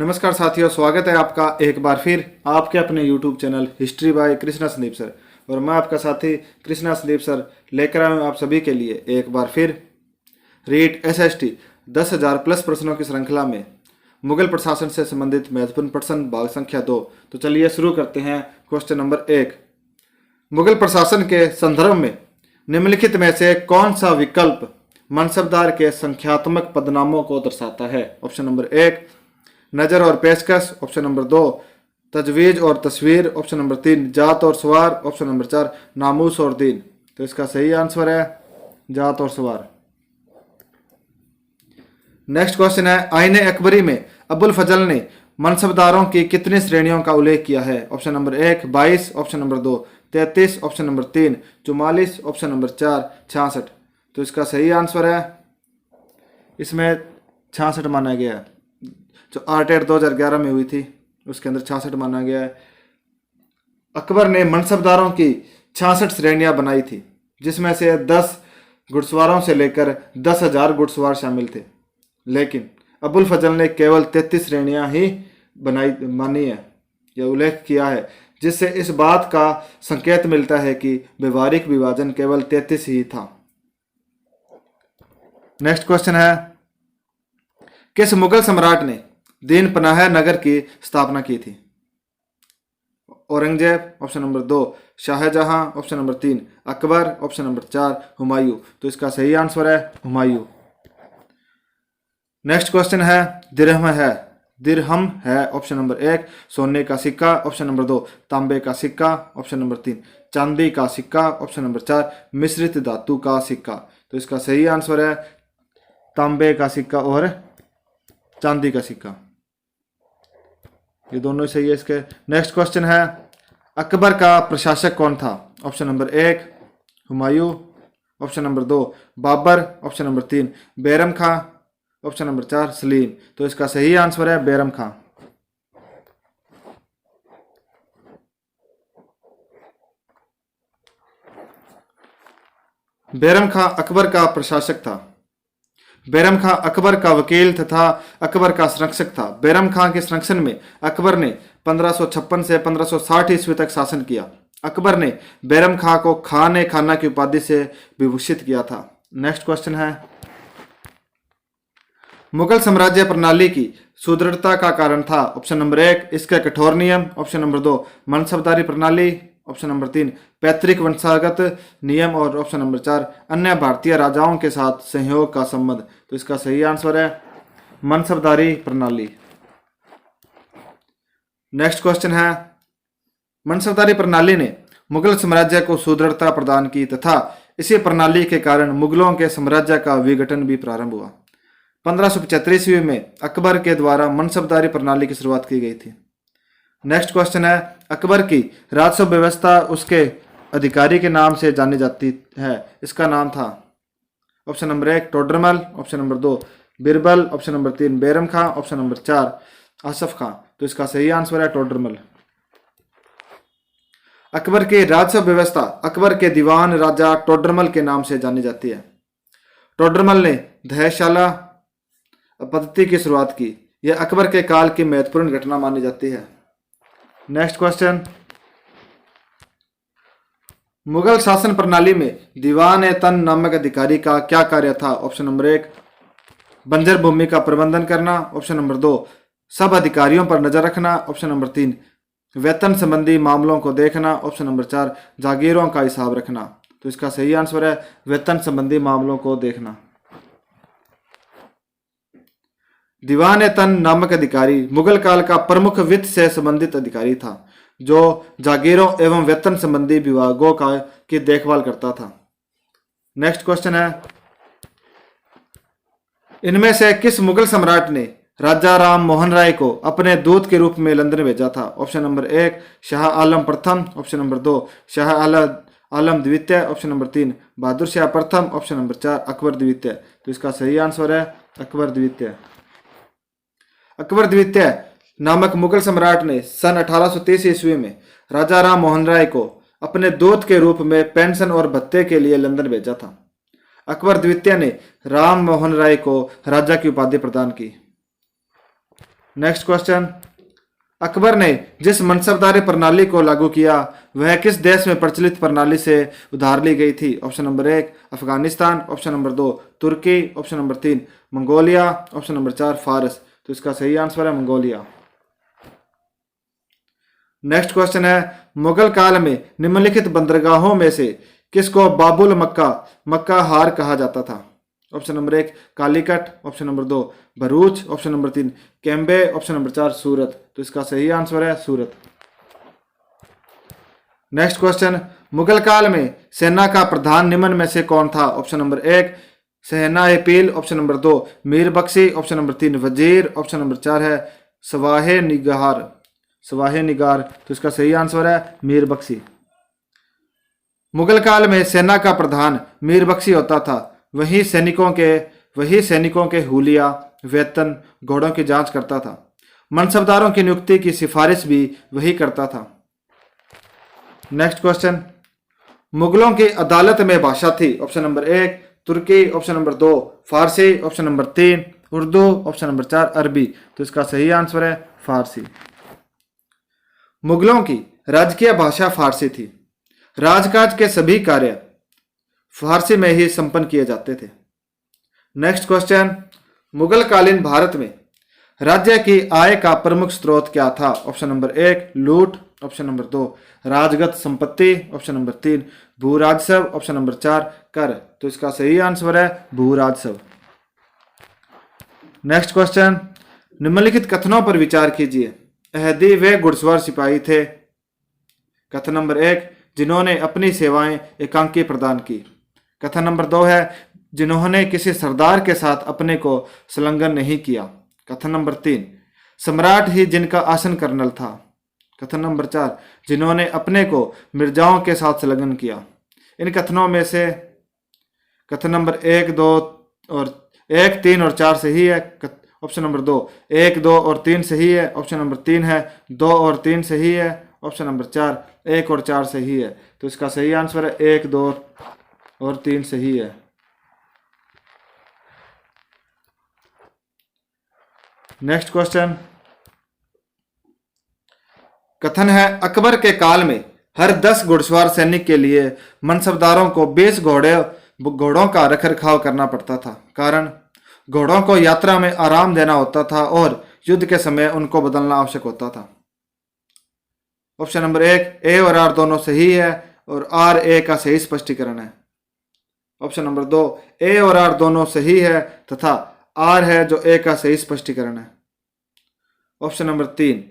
नमस्कार साथियों, स्वागत है आपका एक बार फिर आपके अपने YouTube channel history by Krishna Sandeep sir. और मैं आपका साथी कृष्णा संदीप सर लेकर आया हूँ आप सभी के लिए एक बार फिर रीट SST 10,000 प्लस प्रश्नों की श्रृंखला में मुगल प्रशासन से संबंधित महत्वपूर्ण प्रश्न भाग संख्या 2। तो चलिए शुरू करते हैं। क्वेश्चन नंबर 1, मुगल प्रशासन के संदर्भ में निम्नलिखित में से कौन सा विकल्प मनसबदार के संख्यात्मक पदनामों को दर्शाता है? ऑप्शन नंबर 1 नज़र और पेशकश, ऑप्शन नंबर 2 तजवीज और तस्वीर, ऑप्शन नंबर 3 जात और सवार, ऑप्शन नंबर 4 नामूस और दीन। तो इसका सही आंसर है जात और सवार। नेक्स्ट क्वेश्चन है, आईने अकबरी में अबुल फजल ने मनसबदारों की कितनी श्रेणियों का उल्लेख किया है? Option number 1 22, option number 2 33, option number 3 44, option number 4 66। तो इसका सही आंसर है इसमें 66 माना गया है। जो आर्टेट 2011 में हुई थी उसके अंदर 66 माना गया है। अकबर ने मनसबदारों की 66 श्रेणियां बनाई थी, जिसमें से 10 घुड़सवारों से लेकर 10,000 घुड़सवार शामिल थे, लेकिन अबुल फजल ने केवल 33 श्रेणियां ही मानी है या उल्लेख किया है, जिससे इस बात का संकेत मिलता है कि व्यवहारिक विभाजन केवल 33 ही था। नेक्स्ट क्वेश्चन है, किस मुगल सम्राट ने दीन पनाह नगर की स्थापना की थी? Aurangzeb, option number 2 Shahjahan, option number 3 Akbar, option number 4 Humayun. तो इसका सही आंसर है हुमायूं। नेक्स्ट क्वेश्चन है, दिरहम है ऑप्शन नंबर 1 सोने का सिक्का, ऑप्शन नंबर 2 तांबे का सिक्का, ऑप्शन नंबर 3 चांदी का सिक्का, ऑप्शन नंबर 4 मिश्रित धातु का सिक्का। तो इसका सही आंसर है तांबे का सिक्का और चांदी का सिक्का, ये दोनों सही है इसके। नेक्स्ट क्वेश्चन है, अकबर का प्रशासक कौन था? Option number 1 Humayun, option number 2 Babur, option number 3 Bairam Khan, option number 4 Salim. तो इसका सही आंसर है बैरम खां। बैरम खां अकबर का प्रशासक था। बैरम खां अकबर का वकील तथा अकबर का संरक्षक था। बैरम खां के संरक्षण में अकबर ने 1556 से 1560 ईस्वी तक शासन किया। अकबर ने बैरम खां को खान खाना की उपाधि से विभूषित किया था। नेक्स्ट क्वेश्चन है, मुगल साम्राज्य प्रणाली की सुदृढ़ता का कारण था? ऑप्शन नंबर 1 इसके कठोर नियम, ऑप्शन नंबर 2 मनसबदारी प्रणाली, ऑप्शन नंबर 3 पैतृक वंशागत नियम और ऑप्शन नंबर 4 अन्य भारतीय राजाओं के साथ सहयोग का संबंध। तो इसका सही आंसर है मनसबदारी प्रणाली। नेक्स्ट क्वेश्चन है, मनसबदारी प्रणाली ने मुगल साम्राज्य को सुदृढ़ता प्रदान की तथा इसी प्रणाली के कारण मुगलों के साम्राज्य का विघटन भी प्रारंभ हुआ। 1575 ईस्वी में अकबर के द्वारा मनसबदारी प्रणाली की शुरुआत की गई थी। नेक्स्ट क्वेश्चन है, अकबर की राजस्व व्यवस्था उसके अधिकारी के नाम से जानी जाती है, इसका नाम था? Option number 1 Todarmal, option number 2 Birbal, option number 3 Bairam Khan, option number 4 Asaf Khan. तो इसका सही आंसर है टोडरमल। अकबर की राजस्व व्यवस्था अकबर के दीवान राजा टोडरमल के नाम से जानी जाती है। टोडरमल ने दहशाला पद्धति की शुरुआत की। यह अकबर के काल की महत्वपूर्ण घटना मानी जाती है। नेक्स्ट क्वेश्चन, मुगल शासन प्रणाली में दीवान ए तन नामक अधिकारी का क्या कार्य था? ऑप्शन नंबर 1 बंजर भूमि का प्रबंधन करना, ऑप्शन नंबर 2 सब अधिकारियों पर नजर रखना, ऑप्शन नंबर 3 वेतन संबंधी मामलों को देखना, ऑप्शन नंबर 4 जागीरों का हिसाब रखना। तो इसका सही आंसर है वेतन संबंधी मामलों को देखना। दीवान ए तन नामक अधिकारी मुगल काल का प्रमुख वित्त से संबंधित अधिकारी था, जो जागीरों एवं वेतन संबंधी विभागों की देखभाल करता था। नेक्स्ट क्वेश्चन है, इनमें से किस मुगल सम्राट ने राजा राम मोहन राय को अपने दूत के रूप में लंदन भेजा था? ऑप्शन नंबर 1 शाह आलम प्रथम, ऑप्शन नंबर 2 शाह आलम द्वितीय, ऑप्शन नंबर 3 बहादुर शाह प्रथम, ऑप्शन नंबर 4 अकबर द्वितीय। तो इसका सही आंसर है अकबर द्वितीय। अकबर द्वितीय नामक मुगल सम्राट ने सन 1830 ईस्वी में राजा राम मोहन राय को अपने दूत के रूप में पेंशन और भत्ते के लिए लंदन भेजा था। अकबर द्वितीय ने राम मोहन राय को राजा की उपाधि प्रदान की। नेक्स्ट क्वेश्चन, अकबर ने जिस मनसबदारी प्रणाली को लागू किया वह किस देश में प्रचलित प्रणाली से उधार ली गई थी? Option number 1 Afghanistan, option number 2 तुर्की, option number 3 Mongolia, option number 4 फारस। तो इसका सही आंसर है मंगोलिया। नेक्स्ट क्वेश्चन है, मुगल काल में निम्नलिखित बंदरगाहों में से किसको बाबुल मक्का मक्का हार कहा जाता था? Option number 1 Calicut, option number 2 Bharuch, option number 3 Cambay, option number 4 Surat. तो इसका सही आंसर है सूरत। नेक्स्ट क्वेश्चन, मुगल काल में सेना का प्रधान निम्न में से कौन था? ऑप्शन नंबर 1 सहना ए पील, option number 2 Mir Bakshi, option number 3 वजीर, ऑप्शन नंबर 4 है सवाहे निगार। तो इसका सही आंसर है मीर बख्शी। मुगल काल में सेना का प्रधान मीर बख्शी होता था। वही सैनिकों के हुलिया, वेतन, घोड़ों की जांच करता था। मनसबदारों की नियुक्ति की सिफारिश भी वही करता था। नेक्स्ट क्वेश्चन, मुगलों की अदालत में भाषा थी? Option number 1 Turki, option number 2 Farsi, option number 3 Urdu, option number 4 Arabi. तो इसका सही आंसर है फारसी। मुगलों की राजकीय भाषा फारसी थी। राजकाज के सभी कार्य फारसी में ही संपन्न किए जाते थे। नेक्स्ट क्वेश्चन, मुगल कालीन भारत में राज्य की आय का प्रमुख स्रोत क्या था? ऑप्शन नंबर 1 लूट, ऑप्शन नंबर 2 राजगत संपत्ति, ऑप्शन नंबर 3 भू राजस्व, ऑप्शन नंबर 4 कर। तो इसका सही आंसर है भू राजस्व। नेक्स्ट क्वेश्चन, निम्नलिखित कथनों पर विचार कीजिए। अहदी वे घुड़सवार सिपाही थे। कथन नंबर 1 जिन्होंने अपनी सेवाएं एकांकी प्रदान की। कथन नंबर 2 है जिन्होंने किसी सरदार के साथ अपने को संलग्न नहीं किया। कथन नंबर 3 सम्राट ही जिनका आसन कर्नल था। कथन नंबर 4 जिन्होंने अपने को मिर्जाओं के साथ संलग्न किया। इन कथनों में से कथन नंबर 1, 3 और 4 सही है। ऑप्शन नंबर 2 1, 2 और 3 सही है। ऑप्शन नंबर 3 है 2 और 3 सही है। ऑप्शन नंबर 4 1 और 4 सही है। तो इसका सही आंसर है 1, 2 और 3 सही है। नेक्स्ट क्वेश्चन, कथन है अकबर के काल में हर 10 घुड़सवार सैनिक के लिए मनसबदारों को 20 घोड़ों का रखरखाव करना पड़ता था। कारण घोड़ों को यात्रा में आराम देना होता था और युद्ध के समय उनको बदलना आवश्यक होता था। ऑप्शन नंबर 1 ए और आर दोनों सही है और आर ए का सही स्पष्टीकरण है। ऑप्शन नंबर 2 ए और आर दोनों सही है तथा आर है जो ए का सही स्पष्टीकरण है। ऑप्शन नंबर 3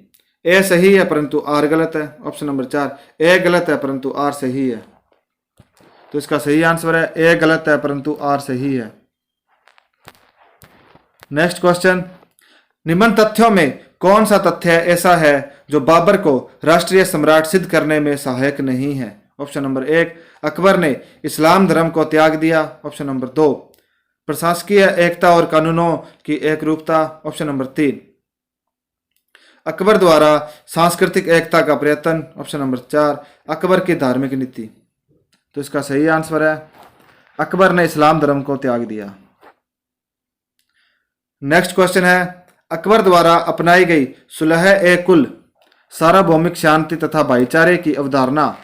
ए सही है परंतु आर गलत है। ऑप्शन नंबर 4 ए गलत है परंतु आर सही है। तो इसका सही आंसर है ए गलत है परंतु आर सही है। नेक्स्ट क्वेश्चन, निम्न तथ्यों में कौन सा तथ्य ऐसा है जो बाबर को राष्ट्रीय सम्राट सिद्ध करने में सहायक नहीं है? ऑप्शन नंबर 1 अकबर ने इस्लाम धर्म को त्याग दिया। ऑप्शन नंबर 2 प्रशासकीय एकता और कानूनों की एकरूपता। ऑप्शन नंबर 3 अकबर द्वारा सांस्कृतिक एकता का प्रयत्न। ऑप्शन नंबर 4 अकबर की धार्मिक नीति। तो इसका सही आंसर है अकबर ने इस्लाम धर्म को त्याग दिया। नेक्स्ट क्वेश्चन है अकबर द्वारा अपनाई गई सुलह ए कुल सार्वभौमिक शांति तथा भाईचारे की अवधारणा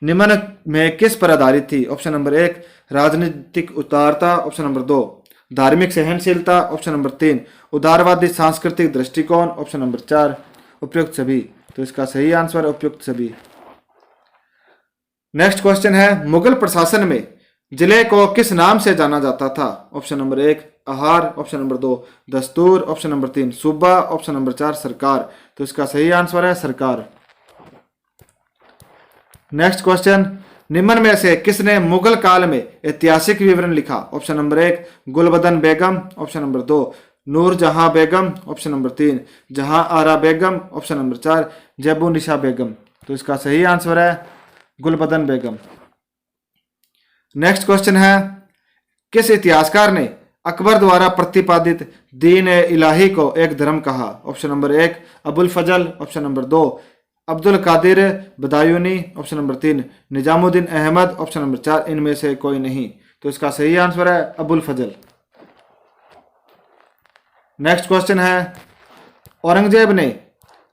निम्न में किस पर आधारित थी? ऑप्शन नंबर 1 राजनीतिक उदारता। ऑप्शन नंबर 2 धार्मिक सहनशीलता। ऑप्शन नंबर 3 उदारवादी सांस्कृतिक दृष्टिकोण। ऑप्शन नंबर 4 उपयुक्त सभी। तो इसका सही आंसर है उपयुक्त सभी। नेक्स्ट क्वेश्चन है मुगल प्रशासन में जिले को किस नाम से जाना जाता था? ऑप्शन नंबर 1 आहार। ऑप्शन नंबर 2 दस्तूर। ऑप्शन नंबर 3 सूबा। ऑप्शन नंबर 4 सरकार। तो इसका सही आंसर है सरकार। नेक्स्ट क्वेश्चन, निम्न में से किसने मुगल काल में ऐतिहासिक विवरण लिखा? ऑप्शन नंबर 1 गुलबदन बेगम। ऑप्शन नंबर 2 नूरजहां बेगम। ऑप्शन नंबर 3 जहां आरा बेगम। ऑप्शन नंबर 4 जेबुनिशा बेगम। तो इसका सही आंसर है गुलबदन बेगम। नेक्स्ट क्वेश्चन है किस इतिहासकार ने अकबर द्वारा प्रतिपादित दीन ए इलाही को एक धर्म कहा? Option number 1 Abul Fazl. Option number 2 Abdul Qadir Badayuni. Option number 3 Nizamuddin Ahmad. Option number 4 इनमें से कोई नहीं। तो इसका सही आंसर है अबुल फजल। नेक्स्ट क्वेश्चन है औरंगजेब ने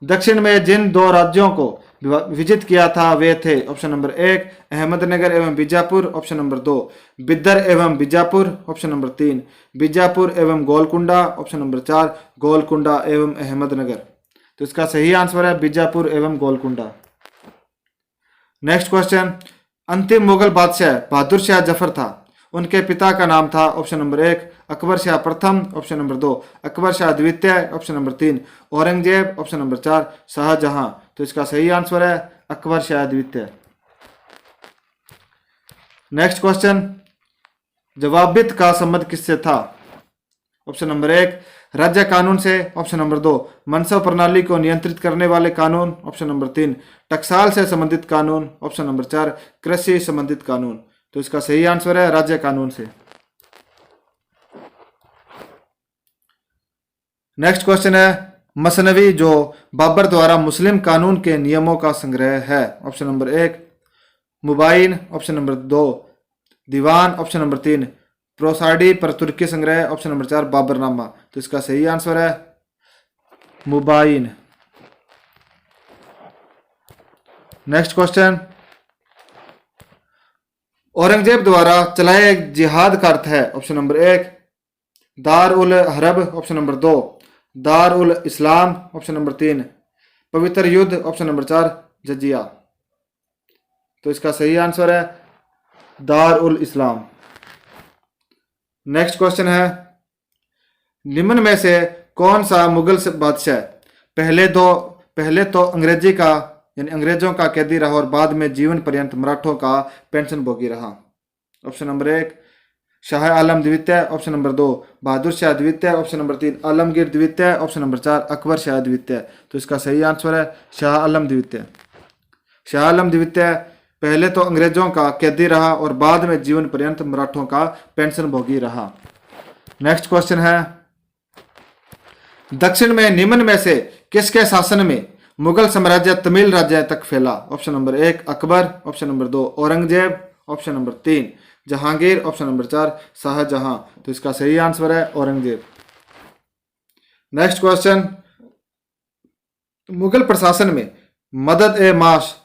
दक्षिण में जिन दो राज्यों को विजित किया था वे थे ऑप्शन नंबर 1 अहमदनगर एवं बीजापुर, ऑप्शन नंबर 2 बिदर एवं बीजापुर, ऑप्शन नंबर 3 बीजापुर एवं गोलकुंडा, ऑप्शन नंबर 4 गोलकुंडा एवं अहमदनगर। तो इसका सही आंसर है बीजापुर एवं गोलकुंडा। नेक्स्ट क्वेश्चन, अंतिम मुगल बादशाह बहादुर शाह जफर था, उनके पिता का नाम था ऑप्शन नंबर 1 अकबर शाह प्रथम, ऑप्शन नंबर 2 अकबर शाह द्वितीय, option number 3 Aurangzeb, option number 4 Shahjahan. तो इसका सही आंसर है अकबर शाह द्वितीय। नेक्स्ट क्वेश्चन, जवाबित का संबंध किससे था? ऑप्शन नंबर 1 राज्य कानून से, ऑप्शन नंबर 2 मनसब प्रणाली को नियंत्रित करने वाले कानून, ऑप्शन नंबर 3 टकसाल से संबंधित कानून, ऑप्शन नंबर 4 कृषि संबंधित कानून। तो इसका सही आंसर है राज्य कानून से। नेक्स्ट क्वेश्चन है, मसनवी जो बाबर द्वारा मुस्लिम कानून के नियमों का संग्रह है। ऑप्शन नंबर 1 मुबाइन, ऑप्शन नंबर 2 दीवान, ऑप्शन नंबर 3 प्रोसाडी पर तुर्की संग्रह, ऑप्शन नंबर 4 बाबरनामा। तो इसका सही आंसर है मुबाइन। नेक्स्ट क्वेश्चन, औरंगजेब द्वारा चलाए जिहाद का अर्थ है। ऑप्शन नंबर 1 दार उल हरब, ऑप्शन नंबर 2 दार उल इस्लाम, ऑप्शन नंबर 3 पवित्र युद्ध, ऑप्शन नंबर 4 जजिया। तो इसका सही आंसर है दार उल इस्लाम। नेक्स्ट क्वेश्चन है, निम्न में से कौन सा मुगल बादशाह पहले तो अंग्रेजी का यानी अंग्रेजों का कैदी रहा और बाद में जीवन पर्यंत मराठों का पेंशन भोगी रहा? ऑप्शन नंबर 1 शाह आलम द्वितीय, ऑप्शन नंबर 2 बहादुर शाह द्वितीय, ऑप्शन नंबर 3 आलमगीर द्वितीय, ऑप्शन नंबर 4 अकबर शाह द्वितीय। तो इसका सही आंसर है शाह आलम द्वितीय। शाह आलम द्वितीय पहले तो अंग्रेजों का कैदी रहा और बाद में जीवन पर्यंत मराठों का पेंशन भोगी रहा। नेक्स्ट क्वेश्चन है, दक्षिण में निम्न में से किसके शासन में मुगल साम्राज्य तमिल राज्य तक फैला? Option number 1 Akbar, option number 2 Aurangzeb, option number 3 Jahangir, option number 4 Shahjahan. तो इसका सही आंसर है औरंगजेब। नेक्स्ट क्वेश्चन, मुगल प्रशासन में मदद ए माश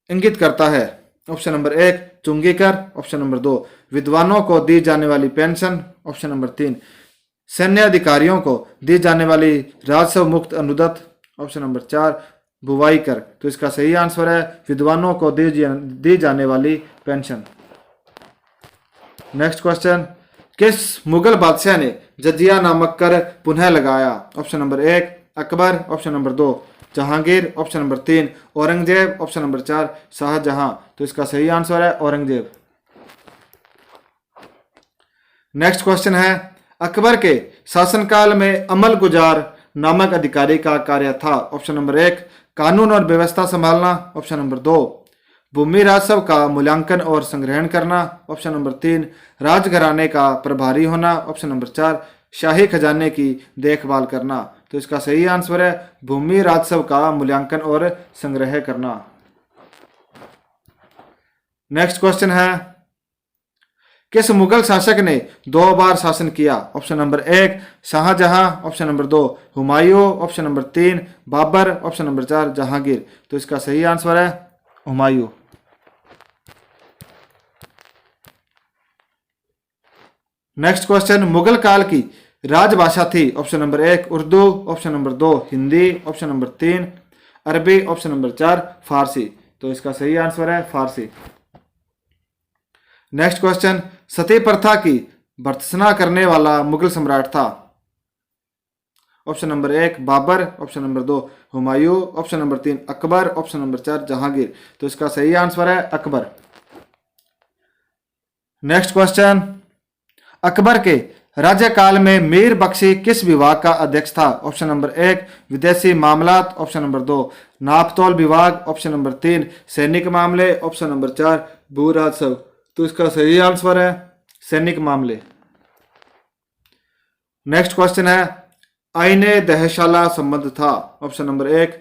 इंगित करता है। ऑप्शन नंबर 1 चुंगी कर, ऑप्शन नंबर 2 विद्वानों को दी जाने वाली पेंशन, ऑप्शन नंबर 3 सैन्य अधिकारियों को दी जाने वाली राजस्व मुक्त अनुदत्त, ऑप्शन नंबर 4 बुवाई कर। तो इसका सही आंसर है विद्वानों को दी जाने वाली पेंशन। नेक्स्ट क्वेश्चन, किस मुगल बादशाह ने जजिया नामक कर पुनः लगाया? Option number 1 Akbar, option number 2 Jahangir, option number 3 Aurangzeb, option number 4 Shahjahan. तो इसका सही आंसर है औरंगजेब। नेक्स्ट क्वेश्चन है, अकबर के शासनकाल में अमल गुजार नामक अधिकारी का कार्य था। ऑप्शन नंबर 1 कानून और व्यवस्था संभालना, ऑप्शन नंबर 2 भूमि राजस्व का मूल्यांकन और संग्रहण करना, ऑप्शन नंबर 3 राजघराने का प्रभारी होना, ऑप्शन नंबर 4 शाही खजाने की देखभाल करना। तो इसका सही आंसर है भूमि राजस्व का मूल्यांकन और संग्रह करना। नेक्स्ट क्वेश्चन है, किस मुगल शासक ने 2 बार शासन किया? Option number 1 Shahjahan, option number 2 Humayun, option number 3 Babur, option number 4 Jahangir. तो इसका सही आंसर है हुमायूं। नेक्स्ट क्वेश्चन, मुगल काल की राजभाषा थी। Option number 1 Urdu, option number 2 Hindi, option number 3 अरबी, ऑप्शन नंबर 4 फारसी। तो इसका सही आंसर है फारसी। नेक्स्ट क्वेश्चन, सती प्रथा की भर्त्सना करने वाला मुगल सम्राट था। Option number 1 Babur, option number 2 Humayun, option number 3 Akbar, option number 4 Jahangir. तो इसका सही आंसर है अकबर। नेक्स्ट क्वेश्चन, अकबर के राज्यकाल में मीर बख्शी किस विभाग का अध्यक्ष था? ऑप्शन नंबर 1 विदेशी मामलात, ऑप्शन नंबर 2 नापतोल विभाग, ऑप्शन नंबर 3 सैनिक मामले, ऑप्शन नंबर 4 भू राजस्व। तो इसका सही आंसर है सैनिक मामले। नेक्स्ट क्वेश्चन है, आईने दहशाला संबंध था। ऑप्शन नंबर 1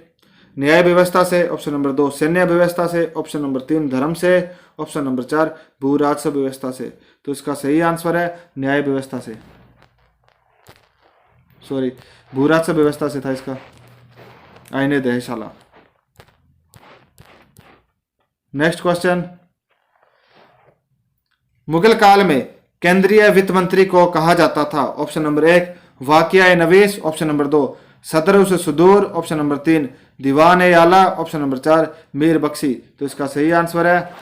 न्याय व्यवस्था से, ऑप्शन नंबर 2 सैन्य व्यवस्था से, ऑप्शन नंबर 3 धर्म से, ऑप्शन नंबर 4 भू राजस्व व्यवस्था से। तो इसका सही आंसर है न्याय व्यवस्था से, सॉरी भू राजस्व व्यवस्था से था इसका। आईने दहशाला। नेक्स्ट क्वेश्चन, मुगल काल में केंद्रीय वित्त मंत्री को कहा जाता था? ऑप्शन नंबर 1 वाकिया नवीस, ऑप्शन नंबर 2 सदर उस सुदूर, ऑप्शन नंबर 3 दीवान ए आला, ऑप्शन नंबर 4 मीर बख्शी। तो इसका सही आंसर है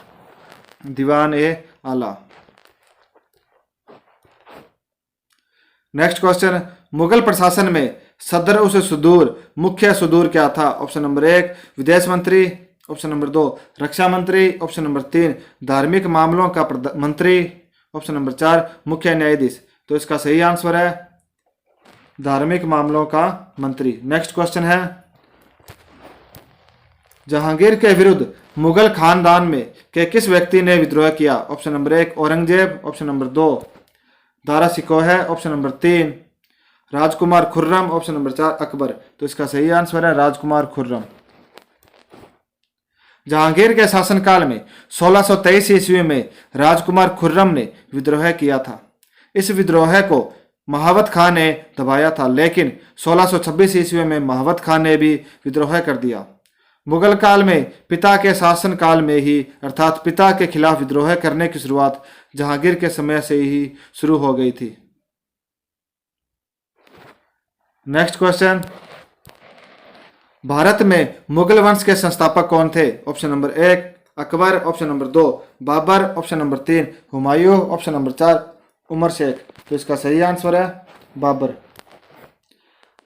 दीवान ए आला। नेक्स्ट क्वेश्चन, मुगल प्रशासन में सदर उस सुदूर मुख्य सुदूर क्या था? ऑप्शन नंबर 1 विदेश मंत्री, ऑप्शन नंबर 2 रक्षा मंत्री, ऑप्शन नंबर 3 धार्मिक मामलों का मंत्री, ऑप्शन नंबर 4 मुख्य न्यायाधीश। तो इसका सही आंसर है धार्मिक मामलों का मंत्री। नेक्स्ट क्वेश्चन है, जहांगीर के विरुद्ध मुगल खानदान में के किस व्यक्ति ने विद्रोह किया? Option number 1 Aurangzeb, option number 2 Dara Shikoh, option number 3 राजकुमार खुर्रम, ऑप्शन नंबर 4 अकबर। तो इसका सही आंसर है राजकुमार खुर्रम। जहांगीर के शासनकाल में 1623 ईस्वी में राजकुमार खुर्रम ने विद्रोह किया था। इस विद्रोह को महावत खान ने दबाया था, लेकिन 1626 ईस्वी में महावत खान ने भी विद्रोह कर दिया। मुगल काल में पिता के शासन काल में ही अर्थात पिता के खिलाफ विद्रोह करने की शुरुआत जहांगीर के समय से ही शुरू हो गई थी। नेक्स्ट क्वेश्चन, भारत में मुगल वंश के संस्थापक कौन थे? Option number 1 Akbar, option number 2 Babur, option number 3 Humayun, option number 4 Umar Shaikh. तो इसका सही आंसर है बाबर।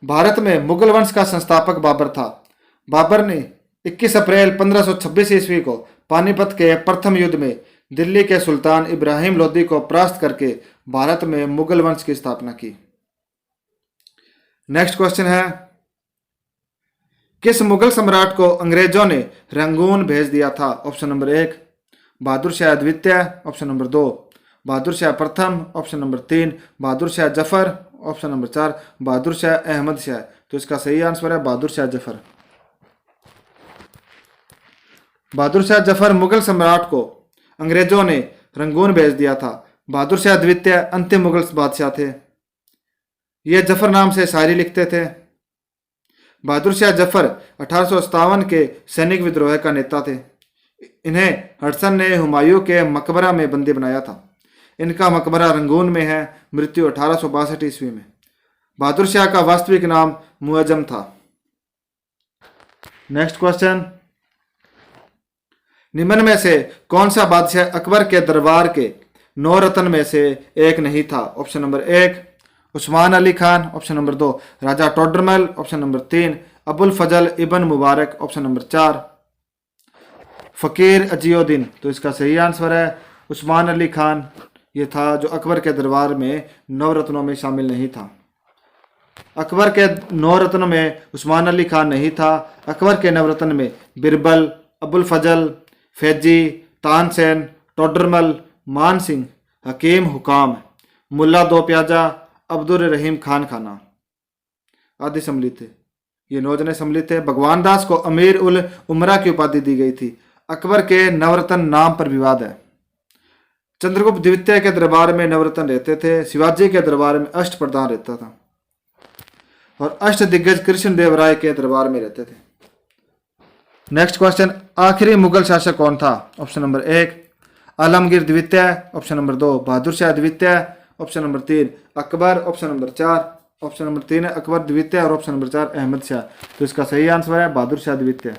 भारत में मुगल वंश का संस्थापक बाबर था। बाबर ने 21 अप्रैल 1526 ईस्वी को पानीपत के प्रथम युद्ध में दिल्ली के सुल्तान इब्राहिम लोदी को परास्त करके भारत में मुगल वंश की स्थापना की। नेक्स्ट क्वेश्चन है, किस मुगल सम्राट को अंग्रेजों ने रंगून भेज दिया था? ऑप्शन नंबर 1 बहादुर शाह द्वितीय, ऑप्शन नंबर 2 बहादुर शाह प्रथम, option number 3 Bahadur Shah Zafar, option number 4 Bahadur Shah Ahmad Shah. तो इसका सही आंसर है बहादुर शाह जफर। बहादुर शाह जफर मुगल सम्राट को अंग्रेजों ने रंगून भेज दिया था। बहादुर शाह द्वितीय अंतिम मुगल बादशाह थे। ये जफर नाम से शायरी लिखते थे। बहादुर शाह जफर 1857 के सैनिक विद्रोह का नेता थे। इन्हें हडसन ने हुमायूं के मकबरा में बंदी बनाया था। इनका मकबरा रंगून में है। मृत्यु 1862 ईस्वी में। बहादुर शाह का वास्तविक नाम मुअज्जम था। नेक्स्ट क्वेश्चन, निम्न में से कौन सा बादशाह अकबर के दरबार के 9 रत्न में से एक नहीं था? Option number 1 Usman Ali Khan, option number 2 राजा टोडरमल, ऑप्शन नंबर 3 अबुल फजल इबन मुबारक, ऑप्शन नंबर 4 फकीर अजीउद्दीन। तो इसका सही आंसर है उस्मान अली खान। ये था जो अकबर के दरबार में 9 रत्नों में शामिल नहीं था। अकबर के 9 रत्नों में उस्मान अली खान नहीं था। अकबर के 9 रत्न में बिरबल, अबुल फजल, फैजी, तानसेन, टोडरमल, मान सिंह, हकीम हुकाम, मुल्ला दो प्याजा, अब्दुल रहीम खान खाना आदि सम्मिलित थे। ये 9 जने सम्मिलित थे। भगवान दास को अमीर उल उमरा की उपाधि दी गई थी। अकबर के नवरत्न नाम पर विवाद है। चंद्रगुप्त द्वितीय के दरबार में नवरत्न रहते थे। शिवाजी के दरबार में अष्ट प्रधान रहता था और अष्ट दिग्गज कृष्णदेव राय के दरबार में रहते थे। नेक्स्ट क्वेश्चन, आखिरी मुगल शासक कौन था? ऑप्शन नंबर 1 आलमगीर द्वितीय, ऑप्शन नंबर 2 बहादुर शाह द्वितीय, option number 3 Akbar, option number 4 option number 3 है अकबर द्वितीय और ऑप्शन नंबर 4 अहमद शाह। तो इसका सही आंसर है बहादुर शाह द्वितीय।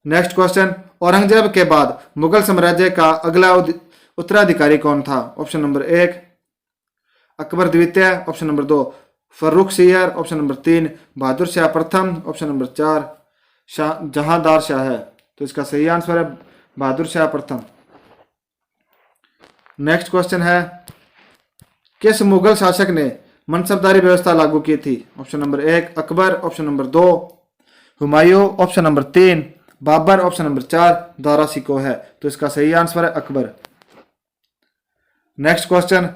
नेक्स्ट क्वेश्चन, औरंगजेब के बाद मुगल साम्राज्य का अगला उत्तराधिकारी कौन था? ऑप्शन नंबर 1 अकबर द्वितीय, option number 2 Farrukh Siyar, option number 3 Bahadur Shah प्रथम, ऑप्शन नंबर 4 जहांदार शाह है। तो इसका सही आंसर है बहादुर शाह प्रथम। नेक्स्ट क्वेश्चन है, किस मुगल शासक ने मनसबदारी व्यवस्था लागू की थी? Option number 1 Akbar, option number 2 Humayun, option number 3 Babur, option number 4 Dara Shikoh है। तो इसका सही आंसर है अकबर। नेक्स्ट क्वेश्चन,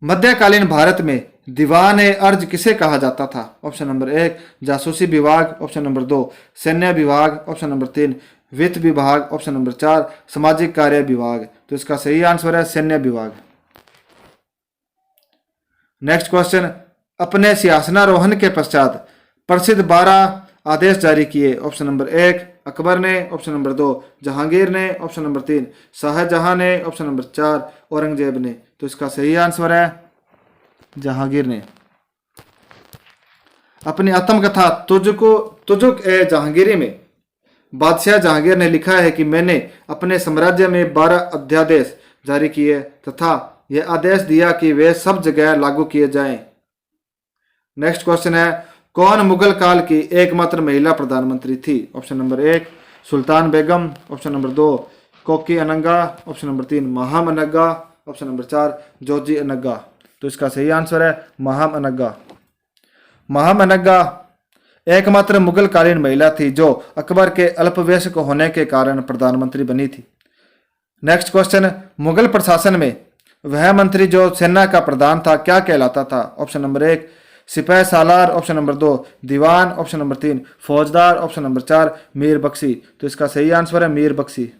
मध्यकालीन भारत में दीवान ए अर्ज किसे कहा जाता था? ऑप्शन नंबर 1 जासूसी विभाग, ऑप्शन नंबर 2 सैन्य विभाग, ऑप्शन नंबर 3 वित्त विभाग, ऑप्शन नंबर 4 सामाजिक कार्य विभाग। तो इसका सही आंसर है सैन्य विभाग। नेक्स्ट क्वेश्चन, अपने सिंहासनारोहण के पश्चात प्रसिद्ध 12 आदेश जारी किए? ऑप्शन नंबर 1 अकबर ने, ऑप्शन नंबर 2 जहांगीर ने, ऑप्शन नंबर 3 शाहजहां ने, ऑप्शन नंबर 4 औरंगजेब ने। तो इसका सही आंसर है जहांगीर ने। अपनी आत्मकथा तुजुक ए जहांगीरी में बादशाह जहांगीर ने लिखा है कि मैंने अपने साम्राज्य में 12 अध्यादेश जारी किए तथा यह आदेश दिया कि वे सब जगह लागू किए जाएं। नेक्स्ट क्वेश्चन है, कौन मुगल काल की एकमात्र महिला प्रधानमंत्री थी? ऑप्शन नंबर 1 सुल्तान बेगम, ऑप्शन नंबर 2 कोकी Ananga, option number 3 महाम Ananga, option number 4 Joji Ananga. तो इसका सही आंसर है महाम अनंगा। महाम अनंगा एकमात्र मुगल कालीन महिला थी जो अकबर के अल्पवयस्क होने के कारण प्रधानमंत्री बनी थी। नेक्स्ट क्वेश्चन, मुगल प्रशासन में वह मंत्री जो सेना का प्रधान था क्या कहलाता था? ऑप्शन नंबर 1 सिपाही सालार, ऑप्शन नंबर 2 दीवान, ऑप्शन नंबर 3 फौजदार, ऑप्शन नंबर 4 मीर बख्शी। तो इसका सही आंसर है मीर बख्शी।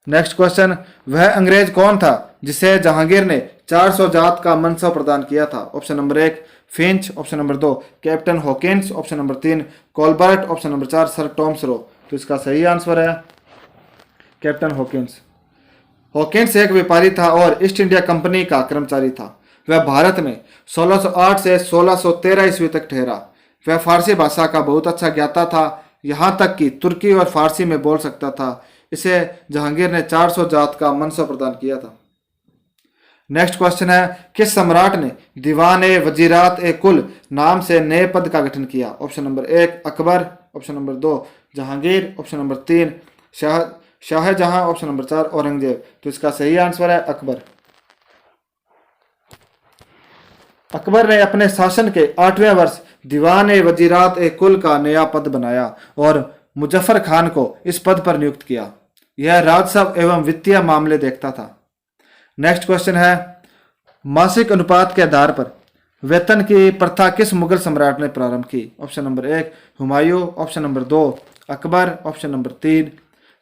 नेक्स्ट क्वेश्चन, वह अंग्रेज कौन था जिसे जहांगीर ने 400 जात का मनसब प्रदान किया था? Option number 1 Finch, option number 2 captain Hawkins, option number 3 Colbert, option number 4 sir Thomas Roe. तो इसका सही आंसर है कैप्टन हॉकिंस। हॉकिंस एक व्यापारी था और ईस्ट इंडिया कंपनी का कर्मचारी था। वह भारत में 1608 से 1613 ईस्वी तक ठहरा। वह फारसी भाषा का बहुत अच्छा ज्ञाता था, यहाँ तक कि तुर्की और फारसी में बोल सकता था। इसे जहांगीर ने 400 जात का मनसब प्रदान किया था। नेक्स्ट क्वेश्चन है, किस सम्राट ने दीवान ए वजीरात ए कुल नाम से नए पद का गठन किया? Option number 1 Akbar, option number 2 Jahangir, option number 3 Shahjahan, option number 4 Aurangzeb. तो इसका सही आंसर है अकबर। अकबर ने अपने शासन के 8वें वर्ष दीवान ए वजीरात ए कुल का नया पद बनाया और मुजफ्फर खान को इस पद पर नियुक्त किया। यह राजस्व एवं वित्तीय मामले देखता था। नेक्स्ट क्वेश्चन है, मासिक अनुपात के आधार पर वेतन की प्रथा किस मुगल सम्राट ने प्रारंभ की? Option number 1 Humayun, option number 2 Akbar, option number 3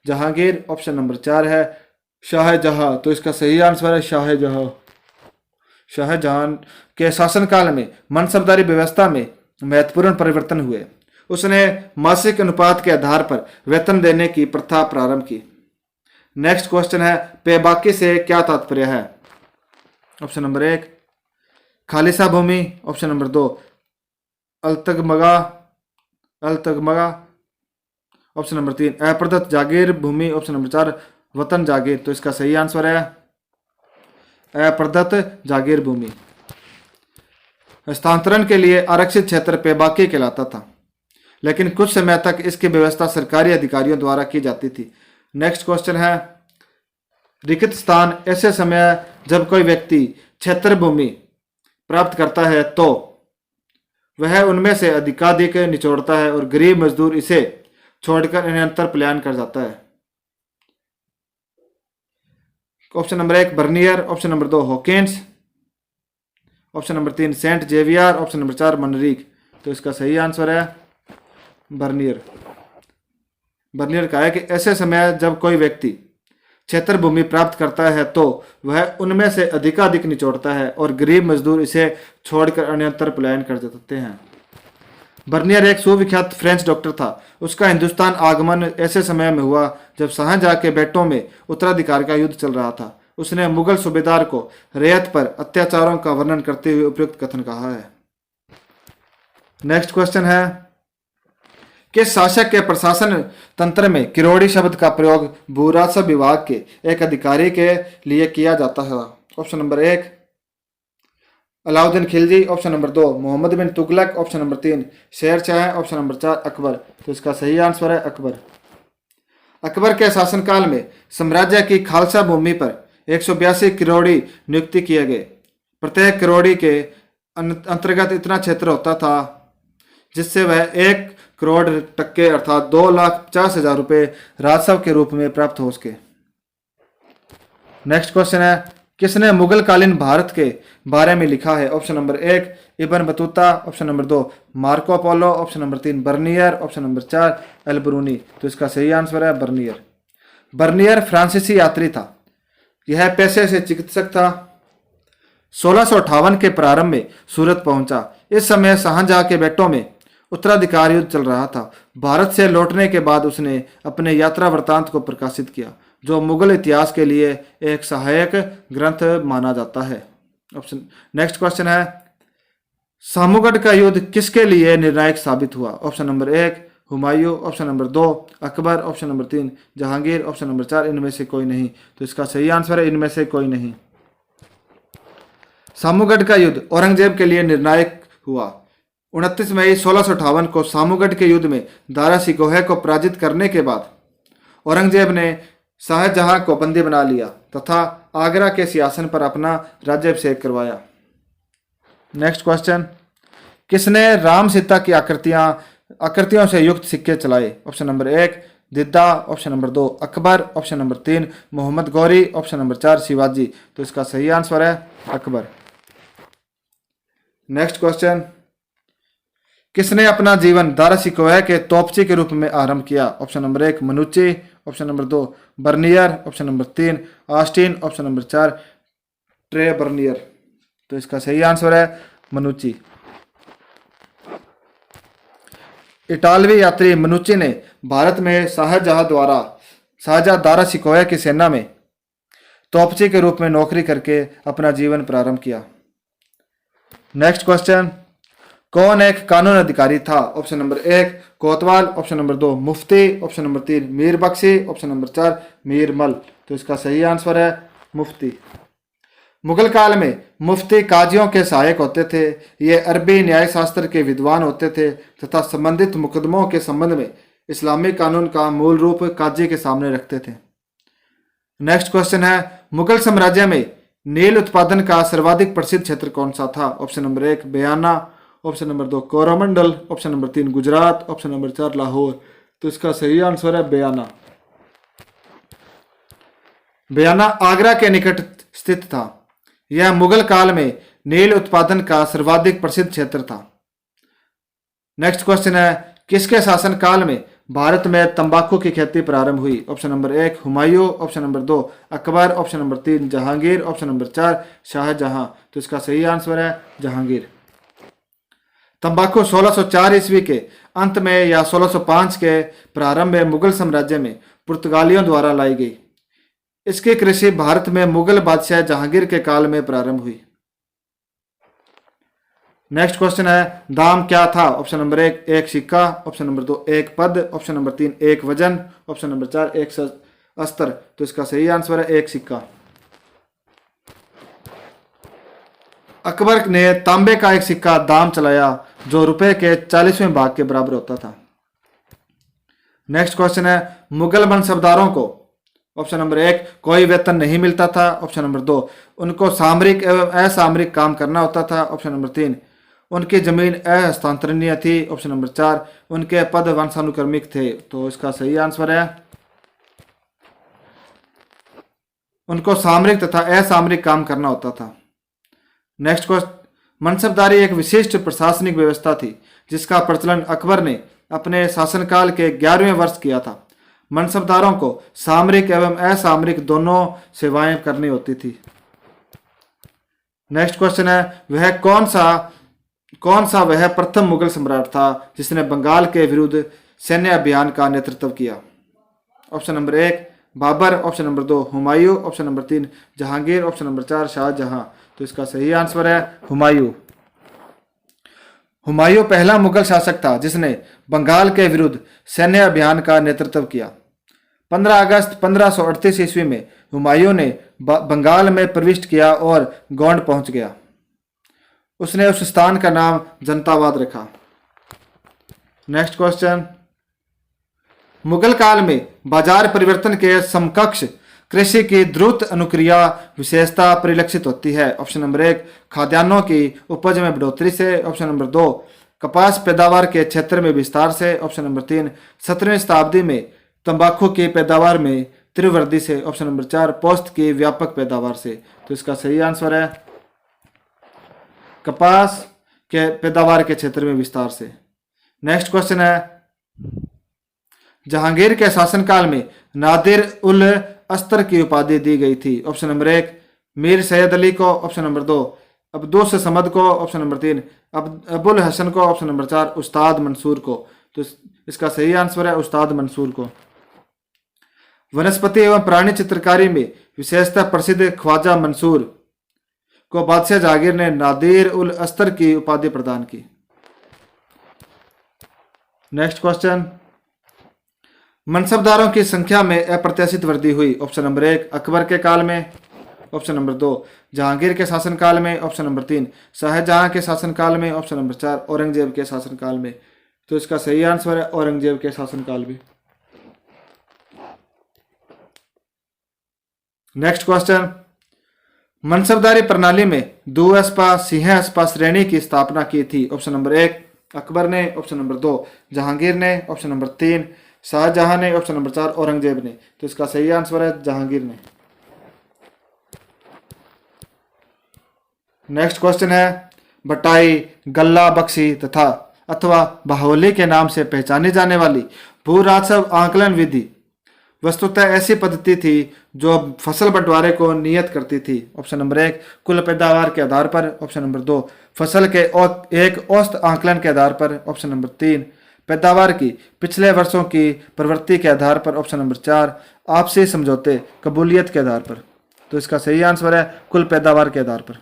Jahangir, option number 4 है शाहजहां। तो इसका सही आंसर है शाहजहां। शाहजहां के शासनकाल में मनसबदारी व्यवस्था में महत्वपूर्ण परिवर्तन हुए। उसने मासिक अनुपात के आधार पर वेतन देने की प्रथा प्रारंभ की। नेक्स्ट क्वेश्चन है, बेबाकी से क्या तात्पर्य है? ऑप्शन नंबर 1 खालिसा भूमि, ऑप्शन नंबर 2 अलतगमगा, ऑप्शन नंबर 3 अप्रदत्त जागीर भूमि, ऑप्शन नंबर 4 वतन जागीर। तो इसका सही आंसर है अप्रदत्त जागीर भूमि। हस्तांतरण के लिए आरक्षित क्षेत्र बेबाकी कहलाता था, लेकिन कुछ समय तक इसकी व्यवस्था सरकारी अधिकारियों द्वारा की जाती थी। नेक्स्ट क्वेश्चन है, रिक्त स्थान ऐसे समय जब कोई व्यक्ति क्षेत्र भूमि प्राप्त करता है तो वह उनमें से अधिकाधिक निचोड़ता है और गरीब मजदूर इसे छोड़कर अन्यंतर पलायन कर जाता है। Option number 1 Bernier, option number 2 Hawkins, option number 3 Saint Xavier, option number 4 Manrique. तो इसका सही आंसर है बर्नियर। बर्नियर कहा है कि ऐसे समय जब कोई व्यक्ति क्षेत्र भूमि प्राप्त करता है तो वह उनमें से अधिकाधिक निचोड़ता है और गरीब मजदूर इसे छोड़कर अन्यंतर पलायन कर देते हैं। बर्नियर एक सुविख्यात फ्रेंच डॉक्टर था। उसका हिंदुस्तान आगमन ऐसे समय में हुआ जब शाहजहां के बेटों में उत्तराधिकार का युद्ध चल रहा था। उसने मुगल सूबेदार को रैयत पर अत्याचारों का वर्णन करते हुए उपयुक्त कथन कहा है। नेक्स्ट क्वेश्चन है, किस शासक के प्रशासन तंत्र में किरोड़ी शब्द का प्रयोग भू राजस्व विभाग के एक अधिकारी के लिए किया जाता है? Option number 1 Alauddin Khilji, option number 2 Mohammad bin Tughlaq, option number 3 Sher Shah, option number 4 Akbar. तो इसका सही आंसर है अकबर। अकबर के शासनकाल में साम्राज्य की खालसा भूमि पर 182 किरोड़ी नियुक्ति किए गए। प्रत्येक किरोड़ी के अंतर्गत इतना क्षेत्र होता था जिससे वह 1 करोड़ टक्के अर्थात 2,50,000 रुपये राजस्व के रूप में प्राप्त हो सके। नेक्स्ट क्वेश्चन है, किसने मुगल कालीन भारत के बारे में लिखा है? Option number 1 Ibn Battuta, option number 2 Marco Polo, option number 3 Bernier, option number 4 Alberuni. तो इसका सही आंसर है बर्नियर। बर्नियर फ्रांसीसी यात्री था। यह पेशे से चिकित्सक था। 1658 के प्रारंभ में सूरत पहुंचा। इस समय शाहजहां के बेटों में उत्तराधिकार युद्ध चल रहा था। भारत से लौटने के बाद उसने अपने यात्रा वृत्तांत को प्रकाशित किया, जो मुगल इतिहास के लिए एक सहायक ग्रंथ माना जाता है। ऑप्शन नेक्स्ट क्वेश्चन है, सामूगढ़ का युद्ध किसके लिए निर्णायक साबित हुआ? Option number 1 Humayun, option number 2 Akbar, option number 3 Jahangir, option number 4 इनमें से कोई नहीं। तो इसका सही आंसर है इनमें से कोई नहीं। सामूगढ़ का युद्ध औरंगजेब के लिए निर्णायक हुआ। 29 मई 1658 को सामूगढ़ के युद्ध में दारा सिकोह को पराजित करने के बाद औरंगजेब ने शाहजहां को बंदी बना लिया तथा आगरा के सिंहासन पर अपना राज्याभिषेक करवाया। नेक्स्ट क्वेश्चन, किसने राम सीता की आकृतियों से युक्त सिक्के चलाए? Option number 1 Didda, option number 2 Akbar, option number 3 Mohammad Ghori, option number 4 Shivaji. तो इसका सही आंसर है अकबर। नेक्स्ट क्वेश्चन, किसने अपना जीवन दारा सिकोह के तोपची के रूप में आरंभ किया? Option number 1 Manucci, option number 2 Bernier, option number 3 Austin, option number 4 Tavernier. तो इसका सही आंसर है मनुची। इटालवी यात्री मनुची ने भारत में शाहजहां दारा सिकोह की सेना में तोपची के रूप में नौकरी करके अपना जीवन प्रारंभ किया। नेक्स्ट क्वेश्चन, कौन एक कानून अधिकारी था? Option number 1 kotwal, option number 2 मुफ्ती, option number 3 Mir Bakshi, option number 4 मीर मल। तो इसका सही आंसर है मुफ्ती। मुगल काल में मुफ्ती काजियों के सहायक होते थे। ये अरबी न्याय शास्त्र के विद्वान होते थे तथा संबंधित मुकदमों के संबंध में इस्लामी कानून का मूल रूप काजी के सामने रखते थे। नेक्स्ट क्वेश्चन है, मुगल साम्राज्य में नील उत्पादन का सर्वाधिक प्रसिद्ध क्षेत्र कौन सा था? Option number 1 Bayana, option number 2 Coromandel, option number 3 Gujarat, option number 4 Lahore. तो इसका सही आंसर है बयाना। बयाना आगरा के निकट स्थित था। यह मुगल काल में नील उत्पादन का सर्वाधिक प्रसिद्ध क्षेत्र था। नेक्स्ट क्वेश्चन है, किसके शासन काल में भारत में तंबाकू की खेती प्रारंभ हुई? Option number 1 Humayun, option number 2 Akbar, option number 3 Jahangir, option number 4 Shahjahan. तो इसका सही आंसर है जहांगीर। तंबाकू 1604 ईस्वी के अंत में या 1605 के प्रारंभ में मुगल साम्राज्य में पुर्तगालियों द्वारा लाई गई। इसकी कृषि भारत में मुगल बादशाह जहांगीर के काल में प्रारंभ हुई। नेक्स्ट क्वेश्चन है, दाम क्या था? ऑप्शन नंबर 1 एक सिक्का, ऑप्शन नंबर 2 एक पद, ऑप्शन नंबर 3 एक वजन, ऑप्शन नंबर 4 एक अस्त्र। तो इसका सही आंसर है एक सिक्का। अकबर ने तांबे का एक सिक्का दाम चलाया जो रुपए के 40वें भाग के बराबर होता था। नेक्स्ट क्वेश्चन है, मुगल मनसबदारों को ऑप्शन नंबर 1 कोई वेतन नहीं मिलता था, ऑप्शन नंबर 2 उनको सामरिक एवं असामरिक काम करना होता था, ऑप्शन नंबर 3 उनकी जमीन अहस्तांतरणीय थी, ऑप्शन नंबर 4 उनके पद वंशानुक्रमिक थे। तो इसका सही आंसर है उनको सामरिक तथा असामरिक काम करना होता था। नेक्स्ट क्वेश्चन, मनसबदारी एक विशिष्ट प्रशासनिक व्यवस्था थी जिसका प्रचलन अकबर ने अपने शासनकाल के 11वें वर्ष किया था। मनसबदारों को सामरिक एवं असामरिक दोनों सेवाएं करनी होती थी। नेक्स्ट क्वेश्चन है, वह कौन सा वह प्रथम मुगल सम्राट था जिसने बंगाल के विरुद्ध सैन्य अभियान का नेतृत्व किया? Option number 1 Babur, option number 2 Humayun, option number 3 Jahangir, option number 4 Shahjahan. तो इसका सही आंसर है हुमायूं। हुमायूं पहला मुगल शासक था जिसने बंगाल के विरुद्ध सैन्य अभियान का नेतृत्व किया। 15 अगस्त 1538 ईस्वी में हुमायूं ने बंगाल में प्रविष्ट किया और गोंड पहुंच गया। उसने उस स्थान का नाम जनताबाद रखा। नेक्स्ट क्वेश्चन, मुगल काल में बाजार परिवर्तन के समकक्ष कृषि की द्रुत अनुक्रिया विशेषता परिलक्षित होती है। ऑप्शन नंबर 1 खाद्यान्नों की उपज में बढ़ोतरी से, ऑप्शन नंबर 2 कपास पैदावार के क्षेत्र में विस्तार से, ऑप्शन नंबर 3 17वीं शताब्दी में तंबाकू की पैदावार में तीव्र वृद्धि से, ऑप्शन नंबर 4 पोस्त की व्यापक पैदावार से। तो इसका सही आंसर है कपास के पैदावार के क्षेत्र में विस्तार से। नेक्स्ट क्वेश्चन है, जहांगीर के शासनकाल में नादिर उल अस्तर की उपाधि दी गई थी। ऑप्शन नंबर 1 मीर सैयद अली को, ऑप्शन नंबर 2 अब्दुस समद को, ऑप्शन नंबर 3 अबुल हसन को, ऑप्शन नंबर 4 उस्ताद मंसूर को। तो इसका सही आंसर है उस्ताद मंसूर को। वनस्पति एवं प्राणी चित्रकारी में विशेषतः प्रसिद्ध ख्वाजा मंसूर को बादशाह जहांगीर ने नादिर उल अस्तर की उपाधि प्रदान की। नेक्स्ट क्वेश्चन, मनसबदारों की संख्या में अप्रत्याशित वृद्धि हुई। ऑप्शन नंबर 1 अकबर के काल में, ऑप्शन नंबर 2 जहांगीर के शासनकाल में, ऑप्शन नंबर 3 शाहजहां के शासनकाल में, ऑप्शन नंबर 4 औरंगजेब के शासनकाल में। तो इसका सही आंसर है औरंगजेब के शासनकाल में। नेक्स्ट क्वेश्चन, मनसबदारी प्रणाली में द्विअस्पा सिंहस्पा श्रेणी की स्थापना की थी। ऑप्शन नंबर 1 अकबर ने, ऑप्शन नंबर 2 जहांगीर ने, ऑप्शन नंबर 3 शाहजहां ने, ऑप्शन नंबर 4 औरंगजेब ने। तो इसका सही आंसर है जहांगीर ने। नेक्स्ट क्वेश्चन है, बटाई, गल्ला बख्शी तथा अथवा बाहुली के नाम से पहचानी जाने वाली भू राजस्व आंकलन विधि वस्तुतः ऐसी पद्धति थी जो फसल बंटवारे को नियत करती थी। ऑप्शन नंबर 1 कुल पैदावार के आधार पर, ऑप्शन नंबर 2 फसल के एक औसत आंकलन के आधार पर, ऑप्शन नंबर 3 पैदावार की पिछले वर्षों की प्रवृत्ति के आधार पर, ऑप्शन नंबर 4 आपसी समझौते कबूलियत के आधार पर। तो इसका सही आंसर है कुल पैदावार के आधार पर।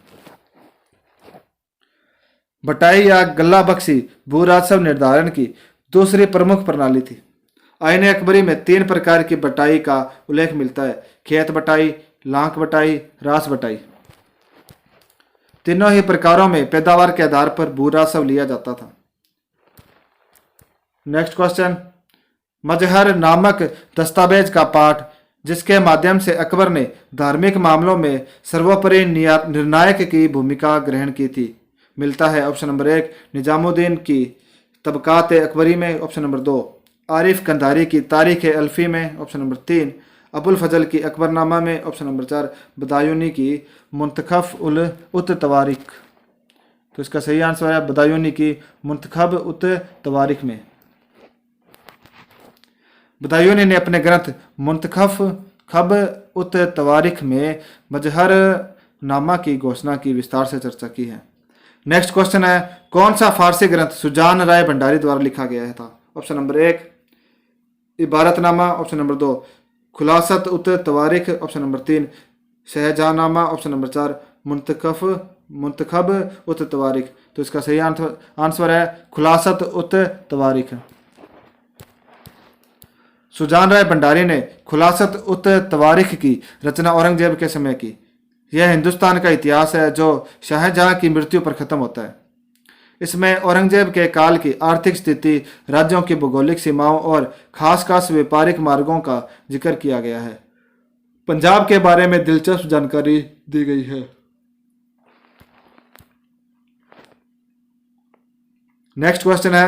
बटाई या गल्ला बख्शी भू राजस्व निर्धारण की दूसरी प्रमुख प्रणाली थी। आईन अकबरी में 3 प्रकार की बटाई का उल्लेख मिलता है, खेत बटाई, लांक बटाई, रास बटाई। तीनों ही प्रकारों में पैदावार के आधार पर भू राजस्व लिया जाता था। नेक्स्ट क्वेश्चन, मजहर नामक दस्तावेज का पाठ जिसके माध्यम से अकबर ने धार्मिक मामलों में सर्वोपरि निर्णायक की भूमिका ग्रहण की थी, मिलता है। ऑप्शन नंबर 1 निजामुद्दीन की तबकात अकबरी में, ऑप्शन नंबर 2 आरिफ कंधारी की तारीख अल्फी में, ऑप्शन नंबर 3 अबुल फजल की अकबरनामा में, ऑप्शन नंबर 4 बदायूनी की मुंतखब उल उत तवारिख। तो इसका सही आंसर है बदायूनी की मुंतखब उत तवारिख में। बदायूनी ने अपने ग्रंथ मुंतखब उत तवारिख में मजहर नामा की घोषणा की विस्तार से चर्चा की है। नेक्स्ट क्वेश्चन है, कौन सा फारसी ग्रंथ सुजान राय भंडारी द्वारा लिखा गया था। ऑप्शन नंबर 1 इबारतनामा, ऑप्शन नंबर 2 खुलासत उत तवारिख, ऑप्शन नंबर 3 शहजहानामा, ऑप्शन नंबर 4 मुंतखब उत तवारिख। तो इसका सही आंसर है खुलासत उत तवारिख। सुजान राय भंडारी ने खुलासत उत तवारिख की रचना औरंगजेब के समय की। यह हिंदुस्तान का इतिहास है जो शाहजहां की मृत्यु पर खत्म होता है। इसमें औरंगजेब के काल की आर्थिक स्थिति, राज्यों की भौगोलिक सीमाओं और खास व्यापारिक मार्गों का जिक्र किया गया है। पंजाब के बारे में दिलचस्प जानकारी दी गई है। नेक्स्ट क्वेश्चन है,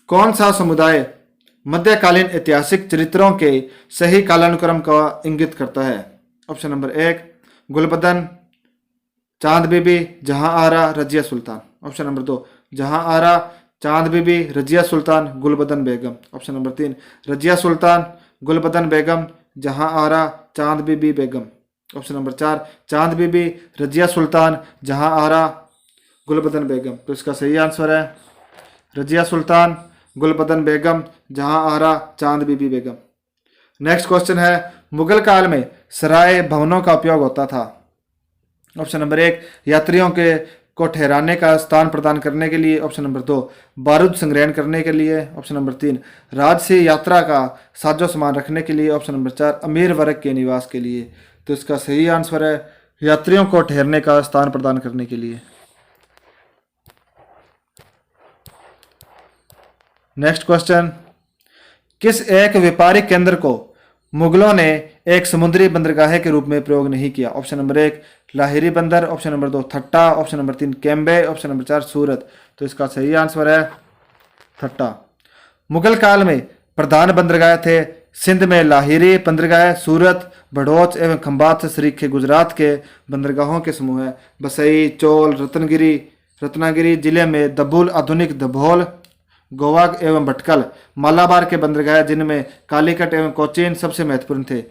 कौन सा समुदाय मध्यकालीन ऐतिहासिक चरित्रों के सही कालानुक्रम का इंगित करता है। ऑप्शन नंबर 1 गुलबदन, चांद बीबी, जहां आरा, रजिया सुल्तान। ऑप्शन नंबर 2 जहां आरा, चांद बीबी, रजिया सुल्तान, गुलबदन बेगम। ऑप्शन नंबर 3 रजिया सुल्तान, गुलबदन बेगम, जहां आरा, चांद बीबी बेगम। ऑप्शन नंबर 4 चांद बीबी, रजिया सुल्तान, जहां आरा, गुलबदन बेगम। तो इसका सही आंसर है रजिया सुल्तान, गुलबदन बेगम, जहां आरा, चांद बीबी बेगम। नेक्स्ट क्वेश्चन है, मुगल काल में सराय भवनों का उपयोग होता था। ऑप्शन नंबर 1 यात्रियों को ठहराने का स्थान प्रदान करने के लिए। ऑप्शन नंबर 2 बारूद संग्रहण करने के लिए। ऑप्शन नंबर 3 राजसी यात्रा का साजो सामान रखने के लिए। ऑप्शन नंबर 4 अमीर वर्ग के निवास के लिए। तो इसका सही आंसर है यात्रियों को ठहरने का स्थान प्रदान करने के लिए। नेक्स्ट क्वेश्चन, किस एक व्यापारिक केंद्र को मुगलों ने एक समुद्री बंदरगाह के रूप में प्रयोग नहीं किया। Option number 1 Lahiri Bandar, option number 2 Thatta, option number 3 Cambay, option number 4 Surat. तो इसका सही आंसर है थट्टा। मुगल काल में प्रधान बंदरगाह थे सिंध में लाहिरी बंदरगाह, सूरत, भड़ोच एवं खंबात से सरीखे गुजरात के बंदरगाहों के समूह है। बसई, चोल, रत्नागिरी जिले में दबुल, आधुनिक दभोल, गोवा एवं भटकल, मालाबार के बंदरगाह जिनमें कालीकट एवं कोचीन सबसे महत्वपूर्ण थे।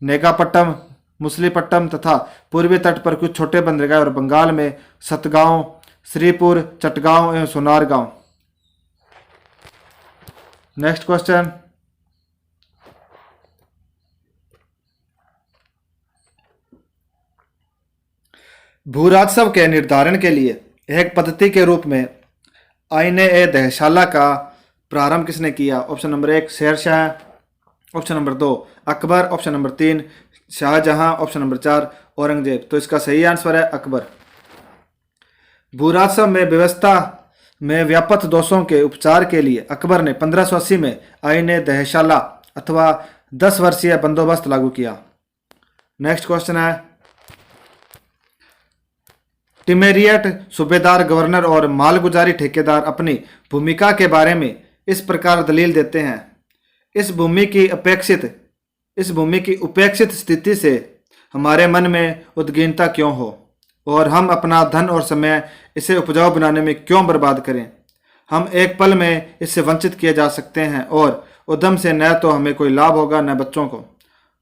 नेगापट्टम मुसलीपट्टम तथा पूर्वी तट पर कुछ छोटे बंदरगाह और बंगाल में सतगांव, श्रीपुर, चटगांव एवं सोनारगांव। नेक्स्ट क्वेश्चन, भू राजस्व के निर्धारण के लिए एक पद्धति के रूप में आईने ए दहशाला का प्रारंभ किसने किया? Option number 1 Shershah, option number 2 Akbar, option number 3 Shahjahan, option number 4 Aurangzeb. तो इसका सही आंसर है अकबर। भू राजस्व में व्यवस्था में व्याप्त दोषों के उपचार के लिए अकबर ने 1580 में आईने दहशाला अथवा 10 वर्षीय बंदोबस्त लागू किया। नेक्स्ट क्वेश्चन है, टिमेरियट सूबेदार, गवर्नर और मालगुजारी ठेकेदार अपनी भूमिका के बारे में इस प्रकार दलील देते हैं। इस भूमि की उपेक्षित स्थिति से हमारे मन में उद्विग्नता क्यों हो और हम अपना धन और समय इसे उपजाऊ बनाने में क्यों बर्बाद करें? हम एक पल में इससे वंचित किए जा सकते हैं और उद्यम से न तो हमें कोई लाभ होगा न बच्चों को।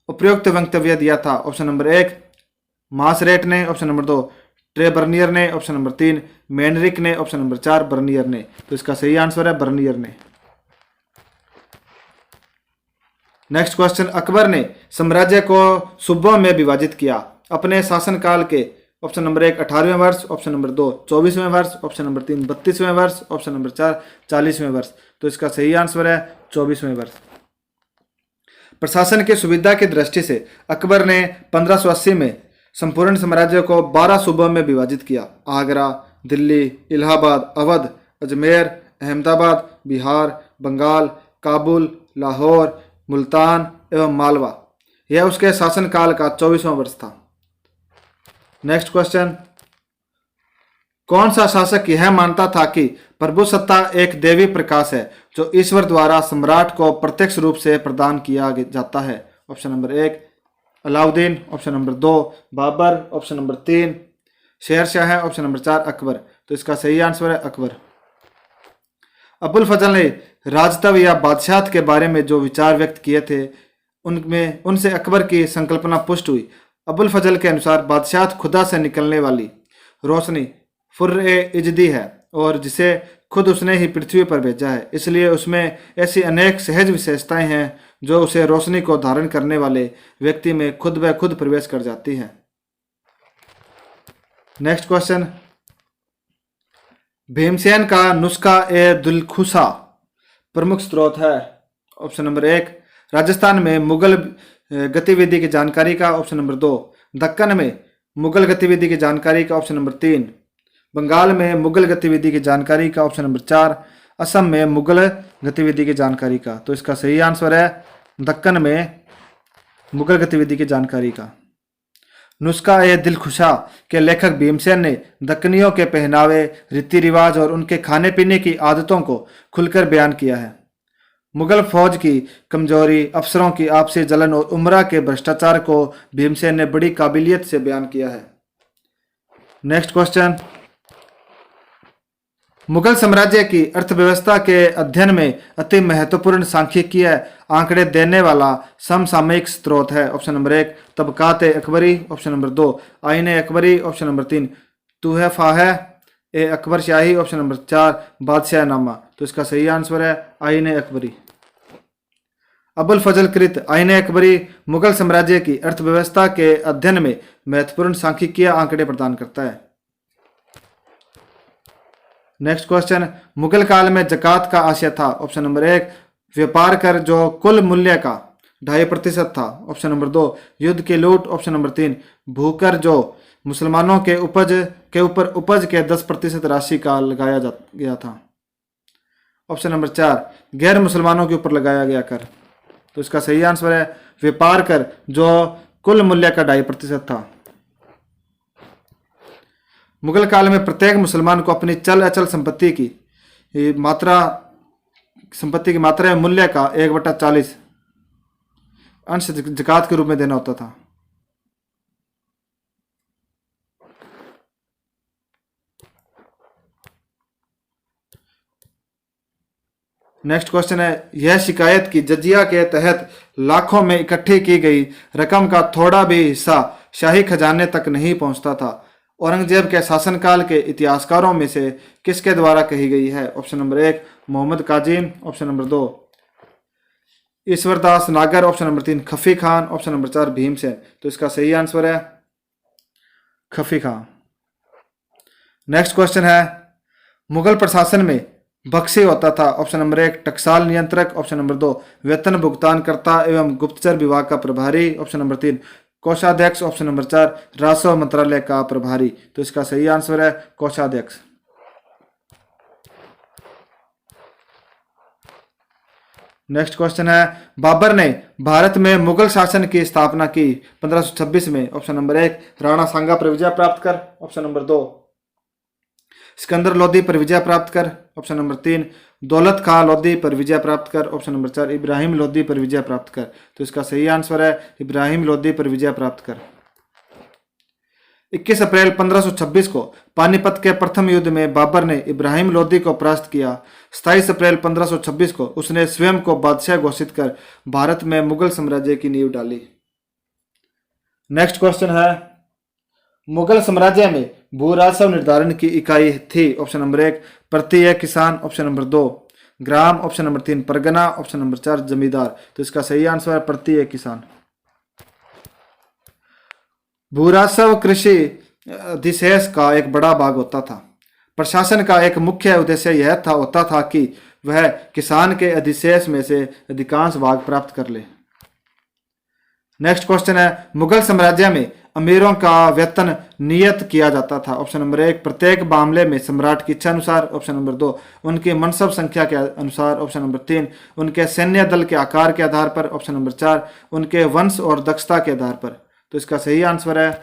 उपयुक्त वक्तव्य दिया था ऑप्शन नंबर 1 मासरेट ने, ऑप्शन नंबर 2 ट्रे बर्नियर ने, ऑप्शन नंबर 3 मेनरिक ने, ऑप्शन नंबर 4 बर्नियर ने। तो इसका सही आंसर है बर्नियर ने। नेक्स्ट क्वेश्चन, अकबर ने साम्राज्य को सूबों में विभाजित किया अपने शासनकाल के ऑप्शन नंबर 1 18वें वर्ष, ऑप्शन नंबर 2 24वें वर्ष, ऑप्शन नंबर 3 32वें वर्ष, ऑप्शन नंबर 4 40वें वर्ष। तो इसका सही आंसर है 24वें वर्ष। प्रशासन की सुविधा की दृष्टि से अकबर ने 1580 में संपूर्ण साम्राज्य को 12 सूबों में विभाजित किया। आगरा, दिल्ली, इलाहाबाद, अवध, अजमेर, अहमदाबाद, बिहार, बंगाल, काबुल, लाहौर, मुल्तान एवं मालवा। यह उसके शासनकाल का 24वां वर्ष था। नेक्स्ट क्वेश्चन, कौन सा शासक यह मानता था कि प्रभुसत्ता एक देवी प्रकाश है जो ईश्वर द्वारा सम्राट को प्रत्यक्ष रूप से प्रदान किया जाता है? Option number 1 Alauddin, option number 2 Babur, option number 3 Shershah, option number 4 Akbar. तो इसका सही आंसर है अकबर। अबुल फजल ने राजतव या बादशाहत के बारे में जो विचार व्यक्त किए थे उनसे अकबर की संकल्पना पुष्ट हुई। अबुल फजल के अनुसार बादशाहत खुदा से निकलने वाली रोशनी फुर्र-ए-इजदी है और जिसे खुद उसने ही पृथ्वी पर भेजा है, इसलिए उसमें ऐसी अनेक सहज विशेषताएं हैं जो उसे रोशनी को धारण करने वाले व्यक्ति में खुद ब खुद प्रवेश कर जाती हैं। नेक्स्ट क्वेश्चन, भीमसेन का नुस्खा ए दिलखुशा प्रमुख स्रोत है? ऑप्शन नंबर 1 राजस्थान में मुगल गतिविधि की जानकारी का, ऑप्शन नंबर 2 दक्कन में मुगल गतिविधि की जानकारी का, ऑप्शन नंबर 3 बंगाल में मुगल गतिविधि की जानकारी का, ऑप्शन नंबर 4 असम में मुगल गतिविधि की जानकारी का। तो इसका सही आंसर है दक्कन में मुगल गतिविधि की जानकारी का। नुस्खा ए दिलखुशा के लेखक भीमसेन ने दक्कनियों के पहनावे, रीति रिवाज और उनके खाने पीने की आदतों को खुलकर बयान किया है। मुगल फौज की कमजोरी, अफसरों की आपसी जलन और उमरा के भ्रष्टाचार को भीमसेन ने बड़ी काबिलियत से बयान किया है। नेक्स्ट क्वेश्चन, मुगल साम्राज्य की अर्थव्यवस्था के अध्ययन में अति महत्वपूर्ण सांख्यिकीय आंकड़े देने वाला समसामयिक स्रोत है? Option number 1 Tabaqat Akbari, option number 2 Ain Akbari, option number 3 Tuhfa e Akbar Shahi, option number 4 Badshahnama. तो इसका सही आंसर है आईने अकबरी। अबुल फजल कृत आईने अकबरी मुगल साम्राज्य की अर्थव्यवस्था के अध्ययन में महत्वपूर्ण सांख्यिकीय आंकड़े प्रदान करता है। नेक्स्ट क्वेश्चन, मुगल काल में जकात का आशय था? ऑप्शन नंबर 1 व्यापार कर जो कुल मूल्य का 2.5% था, ऑप्शन नंबर 2 युद्ध की लूट, ऑप्शन नंबर 3 भूकर जो मुसलमानों के ऊपर उपज के 10% राशि का लगाया गया था, ऑप्शन नंबर 4 गैर मुसलमानों के ऊपर लगाया गया कर। तो इसका सही आंसर है व्यापार कर जो कुल मूल्य का 2.5% था। मुगल काल में प्रत्येक मुसलमान को अपनी चल अचल संपत्ति की मात्रा मूल्य का 1/40 अंश ज़कात के रूप में देना होता था। नेक्स्ट क्वेश्चन है, यह शिकायत कि जजिया के तहत लाखों में इकट्ठी की गई रकम का थोड़ा भी हिस्सा शाही खजाने तक नहीं पहुंचता था, औरंगजेब के शासनकाल के इतिहासकारों में से किसके द्वारा कही गई है? Option number 1 Mohammad Kazim, option number 2 Ishwardas Nagar, option number 3 Khafi Khan, option number 4 Bhimsen. तो इसका सही आंसर है खफी खान। नेक्स्ट क्वेश्चन है, मुगल प्रशासन में बख्शी होता था। ऑप्शन नंबर 1 टकसाल नियंत्रक, ऑप्शन नंबर 2 वेतन भुगतानकर्ता एवं गुप्तचर विभाग का प्रभारी, ऑप्शन नंबर 3 कोषाध्यक्ष, ऑप्शन नंबर 4 राजस्व मंत्रालय का प्रभारी। तो इसका सही आंसर है कोषाध्यक्ष। नेक्स्ट क्वेश्चन है, बाबर ने भारत में मुगल शासन की स्थापना की 1526 में। ऑप्शन नंबर 1 राणा सांगा पर विजय प्राप्त कर, ऑप्शन नंबर 2 सिकंदर लोदी पर विजय प्राप्त कर, ऑप्शन नंबर 3 दौलत खां लोदी पर विजय प्राप्त कर, ऑप्शन नंबर 4 इब्राहिम लोदी पर विजय प्राप्त कर। तो इसका सही आंसर है इब्राहिम लोदी पर विजय प्राप्त कर। 21 अप्रैल 1526 को पानीपत के प्रथम युद्ध में बाबर ने इब्राहिम लोदी को परास्त किया। 27 अप्रैल 1526 को उसने स्वयं को बादशाह घोषित कर भारत में मुगल साम्राज्य की नींव डाली। नेक्स्ट क्वेश्चन है, मुगल साम्राज्य में भू राजस्व निर्धारण की इकाई थी। ऑप्शन नंबर 1 प्रति एक किसान, ऑप्शन नंबर 2 ग्राम, ऑप्शन नंबर 3 परगना, ऑप्शन नंबर 4 जमींदार। तो इसका सही आंसर है प्रति एक किसान। भू राजस्व कृषि अधिशेष का एक बड़ा भाग होता था। प्रशासन का एक मुख्य उद्देश्य यह होता था कि वह किसान के अधिशेष में से अधिकांश भाग प्राप्त कर ले। नेक्स्ट क्वेश्चन है, मुगल साम्राज्य में अमीरों का वेतन नियत किया जाता था। ऑप्शन नंबर 1 प्रत्येक मामले में सम्राट की इच्छा अनुसार, ऑप्शन नंबर 2 उनकी मनसब संख्या के अनुसार, ऑप्शन नंबर 3 उनके सैन्य दल के आकार के आधार पर, ऑप्शन नंबर 4 उनके वंश और दक्षता के आधार पर। तो इसका सही आंसर है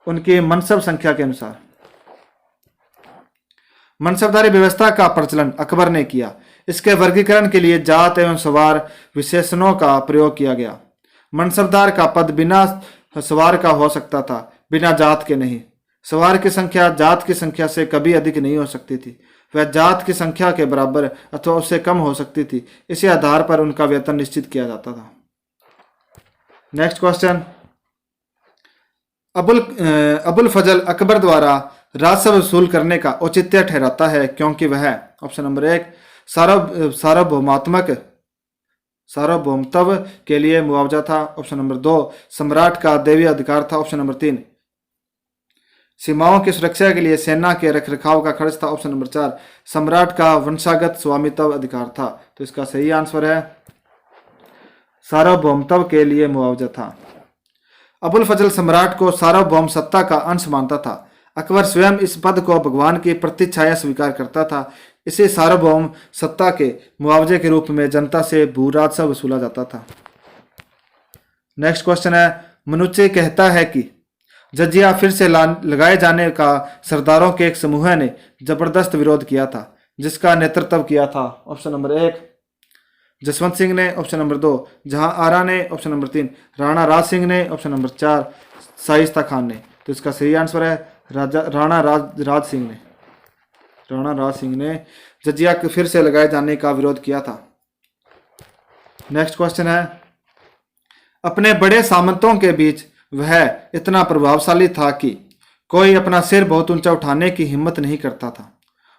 उनकी मनसब संख्या के अनुसार। मनसबदारी व्यवस्था का प्रचलन अकबर ने किया। इसके वर्गीकरण के लिए जात एवं सवार विशेषणों का प्रयोग किया गया। मनसबदार का पद बिना सवार का हो सकता था, बिना जात के नहीं। सवार की संख्या जात की संख्या से कभी अधिक नहीं हो सकती थी। वह जात की संख्या के बराबर अथवा उससे कम हो सकती थी। इसी आधार पर उनका वेतन निश्चित किया जाता था। नेक्स्ट क्वेश्चन, अबुल फजल अकबर द्वारा राजस्व वसूल करने का औचित्य ठहराता है क्योंकि वह, ऑप्शन नंबर 1 सार्वभौमत्व के लिए मुआवजा था, ऑप्शन नंबर 2 सम्राट का दैवीय अधिकार था, ऑप्शन नंबर 3 सीमाओं की सुरक्षा के लिए सेना के रखरखाव का खर्च था, ऑप्शन नंबर 4 सम्राट का वंशागत स्वामित्व अधिकार था। तो इसका सही आंसर है सार्वभौमत्व के लिए मुआवजा था। अबुल फजल सम्राट को सार्वभौम सत्ता का अंश मानता था। अकबर स्वयं इस पद को भगवान की प्रतिच्छाया स्वीकार करता था। इसे सार्वभौम सत्ता के मुआवजे के रूप में जनता से भू राजस्व वसूला जाता था। नेक्स्ट क्वेश्चन है, मनुष्य कहता है कि जजिया फिर से लगाए जाने का सरदारों के एक समूह ने जबरदस्त विरोध किया था, जिसका नेतृत्व किया था। ऑप्शन नंबर 1 जसवंत सिंह ने, ऑप्शन नंबर 2 जहां आरा ने, ऑप्शन नंबर 3 राणा राज सिंह ने, ऑप्शन नंबर 4 शाइस्ता खान ने। तो इसका सही आंसर है राणा राज सिंह ने जजिया के फिर से लगाए जाने का विरोध किया था। नेक्स्ट क्वेश्चन है, अपने बड़े सामंतों के बीच वह इतना प्रभावशाली था कि कोई अपना सिर बहुत ऊंचा उठाने की हिम्मत नहीं करता था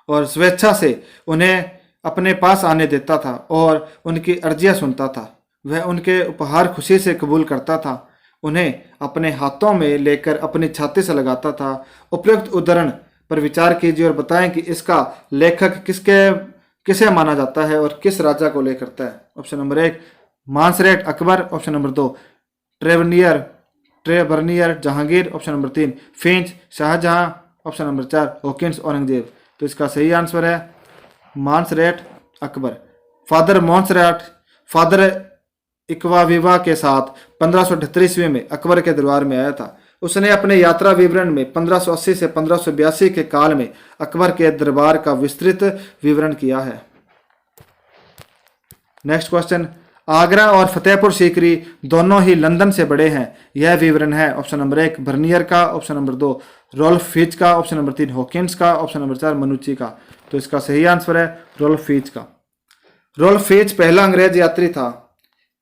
और स्वेच्छा से उन्हें अपने पास आने देता था और उनकी अर्जियां सुनता था। वह उनके उपहार खुशी से कबूल करता था, उन्हें अपने हाथों में लेकर अपनी छाती से लगाता था। उपयुक्त उदाहरण पर विचार कीजिए और बताएं कि इसका लेखक किसे माना जाता है और किस राजा को लेकर करता है। Option number 1 Monserrate Akbar, option number 2 Tavernier Jahangir, option number 3 Finch Shahjahan, option number 4 Hawkins Aurangzeb. तो इसका सही आंसर है मांसरेट अकबर। फादर इक्वाविवा के साथ 1578 ईस्वी में अकबर के दरबार में आया था। उसने अपने यात्रा विवरण में 1580 से 1582 के काल में अकबर के दरबार का विस्तृत विवरण किया है। नेक्स्ट क्वेश्चन, आगरा और फतेहपुर सीकरी दोनों ही लंदन से बड़े हैं। यह विवरण है। ऑप्शन नंबर 1 बर्नियर का, ऑप्शन नंबर 2 रोल्फ फिच का, ऑप्शन नंबर 3 हॉकिंस का, ऑप्शन नंबर 4 मनुची का। तो इसका सही आंसर है रोल्फ फिच का। रोल्फ फिंच पहला अंग्रेज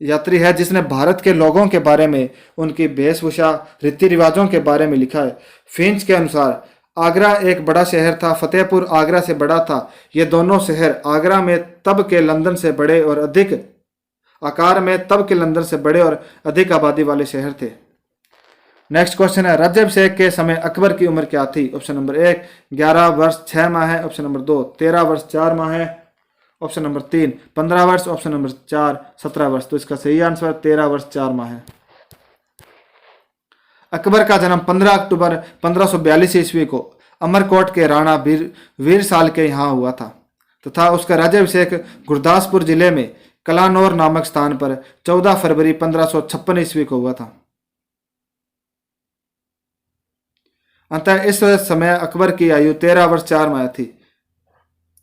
यात्री है जिसने भारत के लोगों के बारे में, उनकी वेशभूषा, रीति रिवाजों के बारे में लिखा है। फिंच के अनुसार आगरा एक बड़ा शहर था, फतेहपुर आगरा से बड़ा था। ये दोनों शहर आगरा में तब के लंदन से बड़े और अधिक आकार में तब के लंदन से बड़े और अधिक आबादी वाले शहर थे। नेक्स्ट क्वेश्चन है, राज्याभिषेक के समय अकबर की उम्र क्या थी? ऑप्शन नंबर 1 11 वर्ष 6 माह है। ऑप्शन नंबर 2 13 वर्ष 4 माह है। ऑप्शन नंबर 3 15 वर्ष। ऑप्शन नंबर 4 17 वर्ष। तो इसका सही आंसर 13 वर्ष 4 माह है। अकबर का जन्म 15 अक्टूबर 1542 ईस्वी को अमरकोट के राणा वीर साल के यहाँ हुआ था तथा उसका राज्याभिषेक गुरदासपुर जिले में कलानौर नामक स्थान पर 14 फरवरी 1556 ईस्वी को हुआ था। अतः इस समय अकबर की आयु 13 वर्ष 4 माह थी।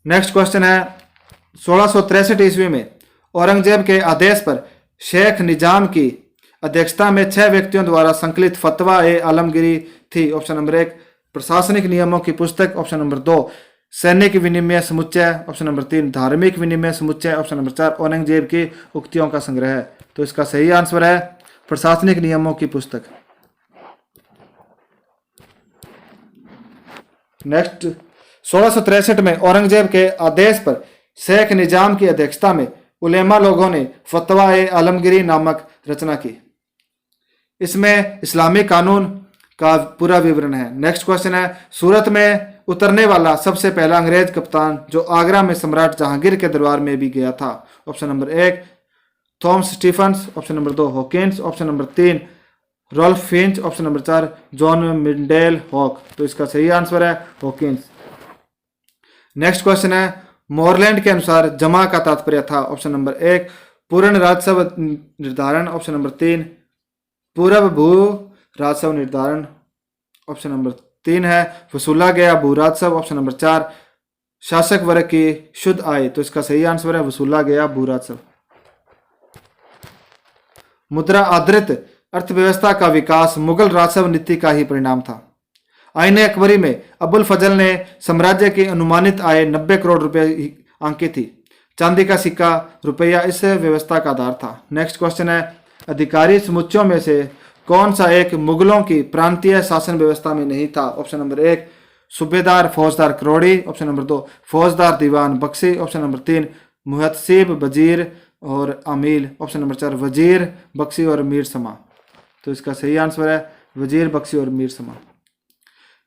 नेक्स्ट क्वेश्चन है, 1663 ईस्वी में औरंगजेब के आदेश पर शेख निजाम की अध्यक्षता में 6 व्यक्तियों द्वारा संकलित फतवा ए आलमगीरी थी। ऑप्शन नंबर 1 प्रशासनिक नियमों की पुस्तक। ऑप्शन नंबर 2 सैनिक विनिमय समुच्चय। ऑप्शन नंबर 3 धार्मिक विनिमय समुच्चय। ऑप्शन नंबर 4 औरंगजेब की उक्तियों का संग्रह। तो इसका सही आंसर है प्रशासनिक नियमों की पुस्तक। नेक्स्ट, 1663 में औरंगजेब के आदेश पर शेख निजाम की अध्यक्षता में उलेमा लोगों ने फतवा ए आलमगीरी नामक रचना की। इसमें इस्लामी कानून का पूरा विवरण है। नेक्स्ट क्वेश्चन है, सूरत में उतरने वाला सबसे पहला अंग्रेज कप्तान जो आगरा में सम्राट जहांगीर के दरबार में भी गया था। Option number 1 Thomas Stephens. Option number 2 Hawkins. Option number 3 Rolf Finch. Option number 4 John Mindell Hawk. तो इसका सही आंसर है हॉकिंस। नेक्स्ट क्वेश्चन है, मोरलैंड के अनुसार जमा का तात्पर्य था। ऑप्शन नंबर 1 पूर्ण राजस्व निर्धारण। ऑप्शन नंबर 3 पूर्व भू राजस्व निर्धारण। ऑप्शन नंबर 3 है वसूला गया भू राजस्व। ऑप्शन नंबर 4 शासक वर्ग की शुद्ध आय। तो इसका सही आंसर है वसूला गया भू राजस्व। मुद्रा आधारित अर्थव्यवस्था का विकास मुगल राजस्व नीति का ही परिणाम था। आईने अकबरी में अबुल फजल ने साम्राज्य की अनुमानित आय 90 करोड़ रुपए आंकी थी। चांदी का सिक्का रुपया इस व्यवस्था का आधार था। नेक्स्ट क्वेश्चन है, अधिकारी समुच्चयों में से कौन सा एक मुगलों की प्रांतीय शासन व्यवस्था में नहीं था? ऑप्शन नंबर 1 सूबेदार फौजदार करोड़ी। ऑप्शन नंबर 2 फौजदार दीवान बख्शी। ऑप्शन नंबर 3 मुहतसिब वजीर और अमील। ऑप्शन नंबर 4 वजीर बख्शी और मीर समा। तो इसका सही आंसर है वजीर बख्शी और मीर समा।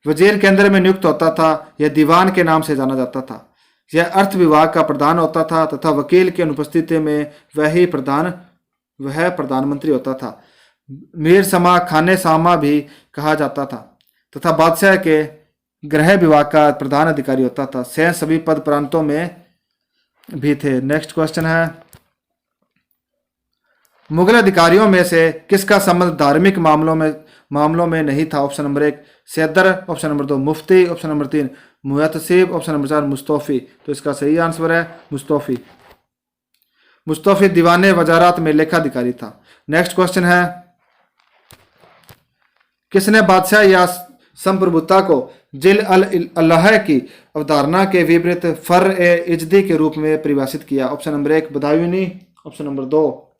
वजीर केंद्र में नियुक्त होता था, यह दीवान के नाम से जाना जाता था। यह अर्थ विभाग का प्रधान होता था तथा वकील की अनुपस्थिति में वह प्रधानमंत्री होता था। मीर समा खाने सामा भी कहा जाता था तथा बादशाह के गृह विभाग का प्रधान अधिकारी होता था। शेष सभी पद प्रांतों में भी थे। नेक्स्ट क्वेश्चन है, मुगल अधिकारियों में से किसका संबंध धार्मिक मामलों में नहीं था? ऑप्शन नंबर 1 सैदर। ऑप्शन नंबर 2 मुफ्ती। ऑप्शन नंबर 3 मुहतसिब। ऑप्शन नंबर 4 मुस्तौफी। तो इसका सही आंसर है मुस्तौफी। मुस्तौफी दीवाने वजारात में लेखाधिकारी था। नेक्स्ट क्वेश्चन है, किसने बादशाह या संप्रभुता को जिल अल्लाह की अवधारणा के विपरीत फर ए इजदी के रूप में परिभाषित किया? Option number 1 Badayuni. Option number 2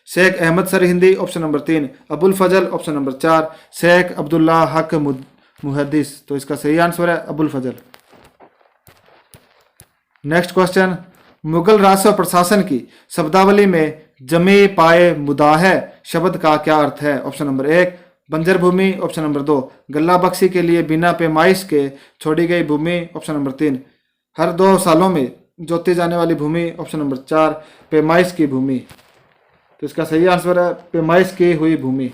Shaikh Ahmad Sirhindi. Option number 3 Abul Fazl. Option number 4 Shaikh Abdullah Haq Muhaddis. तो इसका सही आंसर है अबुल फजल। नेक्स्ट क्वेश्चन, मुगल राजस्व प्रशासन की शब्दावली में जमी पाए मुदाह शब्द का क्या अर्थ है? ऑप्शन नंबर 1 बंजर भूमि। ऑप्शन नंबर 2 गल्ला बख्शी के लिए बिना पैमाइश के छोड़ी गई भूमि। ऑप्शन नंबर 3 हर 2 सालों में जोती जाने वाली भूमि। ऑप्शन नंबर 4 पैमाइश की भूमि। तो इसका सही आंसर है पैमाइश की हुई भूमि।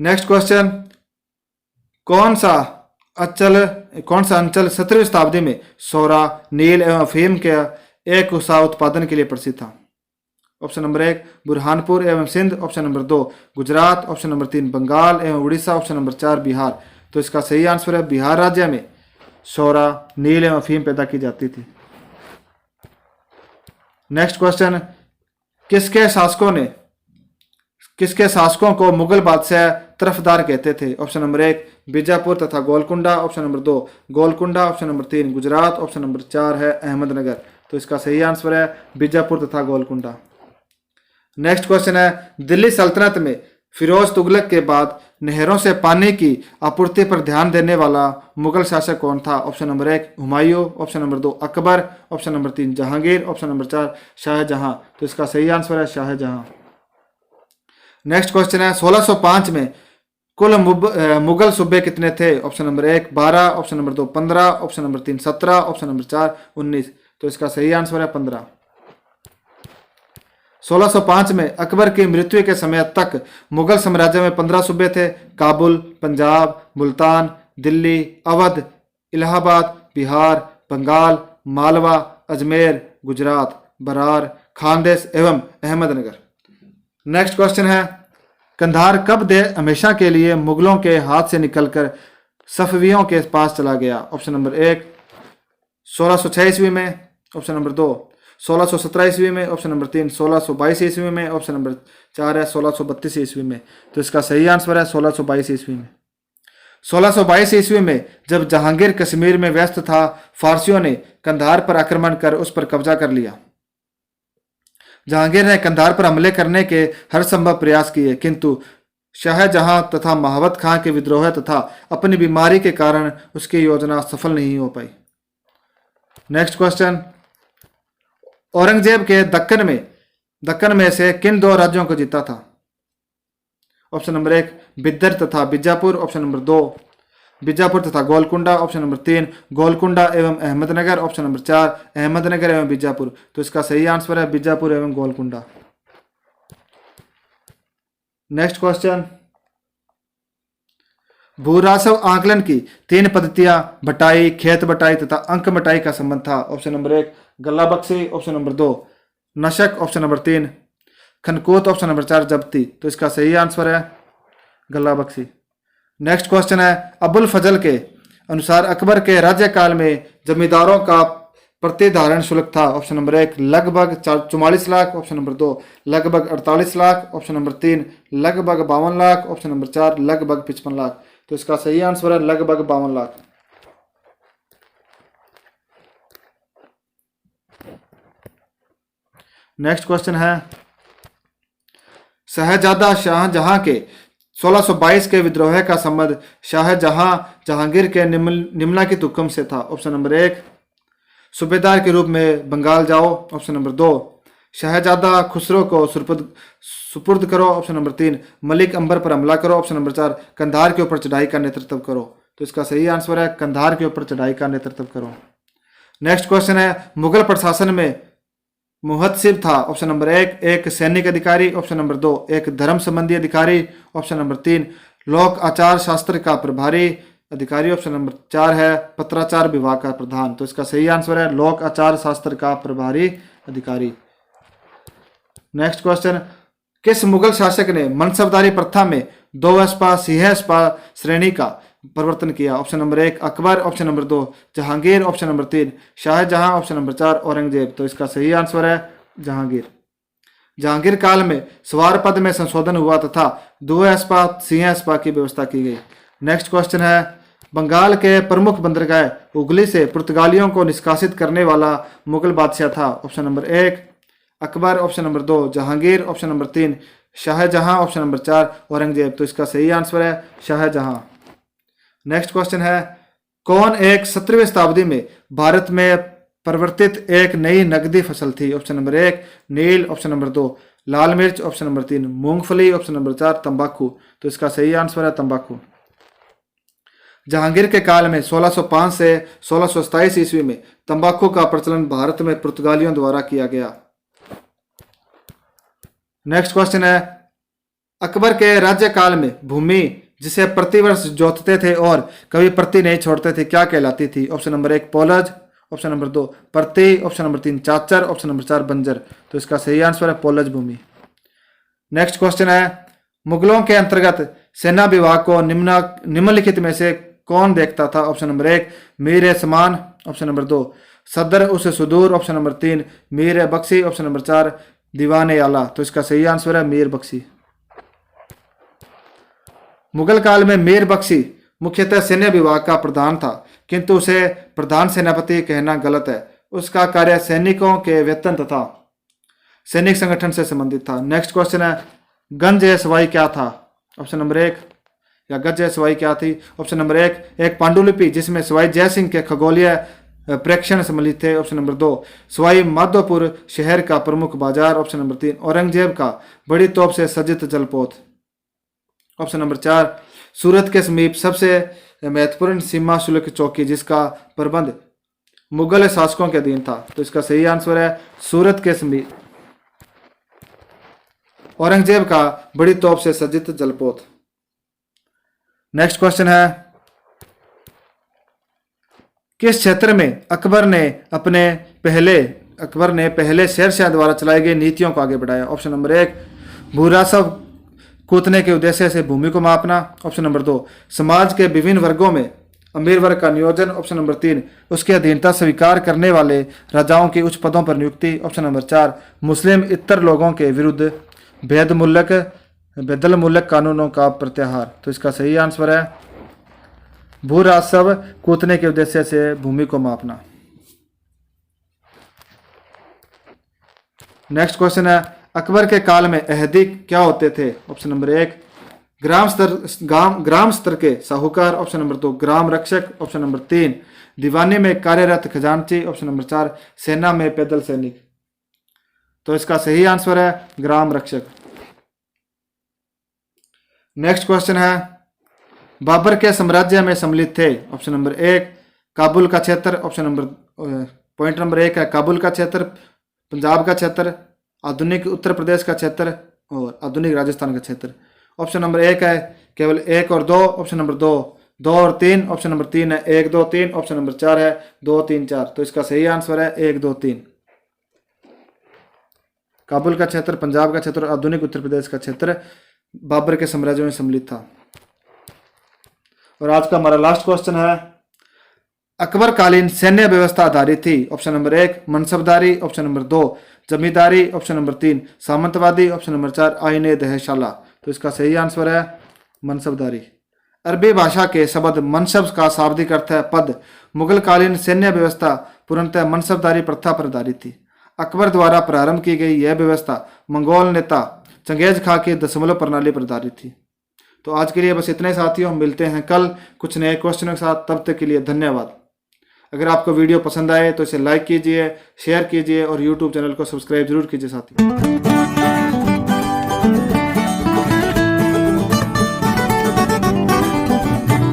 नेक्स्ट क्वेश्चन, कौन सा अंचल 17वीं शताब्दी में सोरा नील एवं अफीम के एक उषा उत्पादन के लिए प्रसिद्ध था? ऑप्शन नंबर 1 बुरहानपुर एवं Sindh. Option number 2 Gujarat. Option number 3 Bengal एवं उड़ीसा। Option number 4 Bihar. तो इसका सही आंसर है बिहार राज्य में सोरा नील एवं अफीम पैदा की जाती थी। नेक्स्ट क्वेश्चन, किसके शासकों को मुगल बादशाह तरफदार कहते थे? ऑप्शन नंबर 1 बीजापुर तथा Golconda, option number 2 Golconda, option number 3 Gujarat, option number 4 है अहमदनगर। तो इसका सही आंसर है बीजापुर तथा गोलकुंडा। नेक्स्ट क्वेश्चन है, दिल्ली सल्तनत में फिरोज तुगलक के बाद नहरों से पानी की आपूर्ति पर ध्यान देने वाला मुगल शासक कौन था? Option number 1 Humayun, option number 2 Akbar, option number 3 Jahangir, option number 4 Shahjahan. तो इसका सही आंसर है शाहजहां। नेक्स्ट क्वेश्चन है, 1605 में कुल मुगल सूबे कितने थे? Option number 1 12, option number 2 15, option number 3 17, option number 4 19। तो इसका सही आंसर है 15। 1605 में अकबर की मृत्यु के समय तक मुगल साम्राज्य में 15 सूबे थे। काबुल, पंजाब, मुल्तान, दिल्ली, अवध, इलाहाबाद, बिहार, बंगाल, मालवा, अजमेर, गुजरात, बरार, खानदेश एवं अहमदनगर। नेक्स्ट क्वेश्चन है, कंधार कब दे हमेशा के लिए मुगलों के हाथ से निकलकर सफवियों के पास चला गया? ऑप्शन नंबर 1 1606 ईस्वी में, ऑप्शन नंबर 2 1617 ईस्वी में, ऑप्शन नंबर 3 1622 ईस्वी में, ऑप्शन नंबर 4 है 1632 ईस्वी में। तो इसका सही आंसर है 1622 ईस्वी में। 1622 ईस्वी में जब जहांगीर कश्मीर में व्यस्त था, फारसियों ने कंधार पर आक्रमण कर उस पर कब्जा कर लिया। जहांगीर ने कंधार पर हमले करने के हर संभव प्रयास किए, किंतु शाहजहां तथा महावत खां के विद्रोह तथा अपनी बीमारी के कारण उसकी योजना सफल नहीं हो पाई। नेक्स्ट क्वेश्चन, औरंगजेब के दक्कन में से किन 2 राज्यों को जीता था? ऑप्शन नंबर 1 बिदर तथा बीजापुर, ऑप्शन नंबर 2 बीजापुर तथा गोलकुंडा, ऑप्शन नंबर 3 गोलकुंडा एवं अहमदनगर, ऑप्शन नंबर 4 अहमदनगर एवं बीजापुर। तो इसका सही आंसर है बीजापुर एवं गोलकुंडा। नेक्स्ट क्वेश्चन, भूराजस्व आकलन की 3 पद्धतियां बटाई, खेत बटाई तथा अंक बटाई का संबंध था। ऑप्शन नंबर 1 गल्ला बख्शी, ऑप्शन नंबर 2 नशक, ऑप्शन नंबर 3 खनकोत, ऑप्शन नंबर 4 जब्ती। तो इसका सही आंसर है गल्ला बख्शी। नेक्स्ट क्वेश्चन है, अबुल फजल के अनुसार अकबर के राज्यकाल में जमींदारों का प्रतिधारण शुल्क था। ऑप्शन नंबर 1 लगभग 44 लाख, ऑप्शन नंबर 2 लगभग 48 लाख, ऑप्शन नंबर 3 लगभग 52 लाख, ऑप्शन नंबर 4 लगभग 55 लाख। तो इसका सही आंसर है लगभग 52 लाख। नेक्स्ट क्वेश्चन है, शहजादा शाहजहां के 1622 के विद्रोह का संबंध शाहजहां जहांगीर के निम्नलिखित हुक्म से था। ऑप्शन नंबर 1 सूबेदार के रूप में बंगाल जाओ, ऑप्शन नंबर 2 शहजादा खुसरो को सुपुर्द करो, ऑप्शन नंबर 3 मलिक अंबर पर हमला करो, ऑप्शन नंबर 4 कंधार के ऊपर चढ़ाई का नेतृत्व करो। तो इसका सही आंसर है कंधार के ऊपर चढ़ाई का नेतृत्व करो। नेक्स्ट क्वेश्चन है, मुगल प्रशासन में मुहत्सिब था। ऑप्शन नंबर 1 एक सैनिक अधिकारी, ऑप्शन नंबर 2 एक धर्म संबंधी अधिकारी, ऑप्शन नंबर 3 लोक आचार शास्त्र का प्रभारी अधिकारी, ऑप्शन नंबर 4 है पत्राचार विभाग का प्रधान। तो इसका सही आंसर है लोक आचार शास्त्र का प्रभारी अधिकारी। नेक्स्ट क्वेश्चन, किस मुगल शासक ने मनसबदारी प्रथा में 2 अस्पा सिंहस्पा श्रेणी का परिवर्तन किया? Option number 1 Akbar, option number 2 Jahangir, option number 3 Shahjahan, option number 4 Aurangzeb. तो इसका सही आंसर है जहांगीर। जहांगीर काल में सवार पद में संशोधन हुआ तथा 2 अस्पा सिंहस्पा की व्यवस्था की गई। नेक्स्ट क्वेश्चन है, बंगाल के प्रमुख बंदरगाह हुगली से पुर्तगालियों को निष्कासित करने वाला मुगल बादशाह था। Option number 1 Akbar, option number 2 Jahangir, option number 3 Shahjahan, option number 4 Aurangzeb. तो इसका सही आंसर है शाहजहां। नेक्स्ट क्वेश्चन है, कौन एक 17वीं शताब्दी में भारत में परिवर्तित एक नई नकदी फसल थी? ऑप्शन नंबर 1 नील, ऑप्शन नंबर 2 लाल मिर्च, ऑप्शन नंबर 3 मूंगफली, ऑप्शन नंबर 4 तंबाकू। तो इसका सही आंसर है तंबाकू। जहांगीर के काल में 1605 से 1627 ईस्वी में तंबाकू का प्रचलन भारत में पुर्तगालियों द्वारा किया गया। नेक्स्ट क्वेश्चन है, अकबर के राज्यकाल में भूमि जिसे प्रतिवर्ष जोतते थे और कभी प्रति नहीं छोड़ते थे क्या कहलाती थी? ऑप्शन नंबर 1 पोलज, ऑप्शन नंबर 2 प्रति, ऑप्शन नंबर 3 चाचर, ऑप्शन नंबर 4 बंजर। तो इसका सही आंसर है पोलज भूमि। नेक्स्ट क्वेश्चन है, मुगलों के अंतर्गत सेना विभाग को निम्नलिखित में से कौन देखता था? ऑप्शन नंबर 1 मीर समान, ऑप्शन नंबर 2 सदर उस सुदूर, option number 3 Mir Bakshi, option number 4 दीवान आला। तो इसका सही आंसर है मीर बख्शी। मुगल काल में मीर बख्शी मुख्यतः सैन्य विभाग का प्रधान था, किंतु उसे प्रधान सेनापति कहना गलत है। उसका कार्य सैनिकों के वेतन तथा सैनिक संगठन से संबंधित था। नेक्स्ट क्वेश्चन है, गंज ए सवाई क्या था? ऑप्शन नंबर 1, या गज ए सवाई क्या थी? ऑप्शन नंबर 1, एक पांडुलिपि जिसमें सवाई जय सिंह के खगोलीय प्रेक्षण सम्मिलित थे। ऑप्शन नंबर 2, सवाई माधोपुर शहर का प्रमुख बाजार। ऑप्शन नंबर 3, औरंगजेब का बड़ी तोप से सज्जित जलपोत। ऑप्शन नंबर 4, सूरत के समीप सबसे महत्वपूर्ण सीमा शुल्क चौकी जिसका प्रबंध मुगल शासकों के अधीन था। तो इसका सही आंसर है सूरत के समीप औरंगजेब का बड़ी तोप से सज्जित जलपोत। नेक्स्ट क्वेश्चन है, किस क्षेत्र में अकबर ने पहले शेरशाह द्वारा चलाई गई नीतियों को आगे बढ़ाया? ऑप्शन नंबर 1, भूराजस्व कूटने के उद्देश्य से भूमि को मापना। ऑप्शन नंबर 2, समाज के विभिन्न वर्गों में अमीर वर्ग का नियोजन। ऑप्शन नंबर 3, उसकी अधीनता स्वीकार करने वाले राजाओं की उच्च पदों पर नियुक्ति। ऑप्शन नंबर 4, मुस्लिम इतर लोगों के विरुद्ध बेदलमुल्क कानूनों का प्रत्याहार। तो इसका सही आंसर है भू राजस्व कूटने के उद्देश्य से भूमि को मापना। नेक्स्ट क्वेश्चन है, अकबर के काल में अहदी क्या होते थे? ऑप्शन नंबर 1, ग्राम स्तर के साहूकार। ऑप्शन नंबर 2, ग्राम रक्षक। ऑप्शन नंबर 3, दीवानी में कार्यरत खजांची। ऑप्शन नंबर 4, सेना में पैदल सैनिक। तो इसका सही आंसर है ग्राम रक्षक। नेक्स्ट क्वेश्चन है, बाबर के साम्राज्य में सम्मिलित थे? ऑप्शन नंबर 1, काबुल का क्षेत्र। ऑप्शन नंबर पॉइंट नंबर 1 है काबुल का क्षेत्र, पंजाब का क्षेत्र, आधुनिक उत्तर प्रदेश का क्षेत्र और आधुनिक राजस्थान का क्षेत्र। ऑप्शन नंबर 1 है केवल 1 और 2। ऑप्शन नंबर 2 2 और 3। ऑप्शन नंबर 3 है 1 2 3। ऑप्शन नंबर 4 है 2 3 4। तो इसका सही आंसर है 1 2 3। काबुल का क्षेत्र, पंजाब का क्षेत्र और आधुनिक उत्तर प्रदेश का क्षेत्र बाबर के साम्राज्य में सम्मिलित था। और आज का हमारा लास्ट क्वेश्चन है, अकबर कालीन सैन्य व्यवस्था आधारित थी? ऑप्शन नंबर 1, मनसबदारी। ऑप्शन नंबर 2, जमींदारी। ऑप्शन नंबर 3, सामंतवादी। ऑप्शन नंबर 4, आईने दहशाला। तो इसका सही आंसर है मनसबदारी। अरबी भाषा के शब्द मनसब का शाब्दिक अर्थ है पद। मुगल कालीन सैन्य व्यवस्था पूर्णतः मनसबदारी प्रथा पर आधारित थी। अकबर द्वारा प्रारंभ की गई यह व्यवस्था मंगोल नेता चंगेज खां की दशमलव प्रणाली पर आधारित थी। तो आज के लिए बस इतने साथियों, मिलते हैं कल कुछ नए क्वेश्चनों के साथ। तब तक के लिए धन्यवाद। अगर आपको वीडियो पसंद आए तो इसे लाइक कीजिए, शेयर कीजिए और यूट्यूब चैनल को सब्सक्राइब जरूर कीजिए साथियों।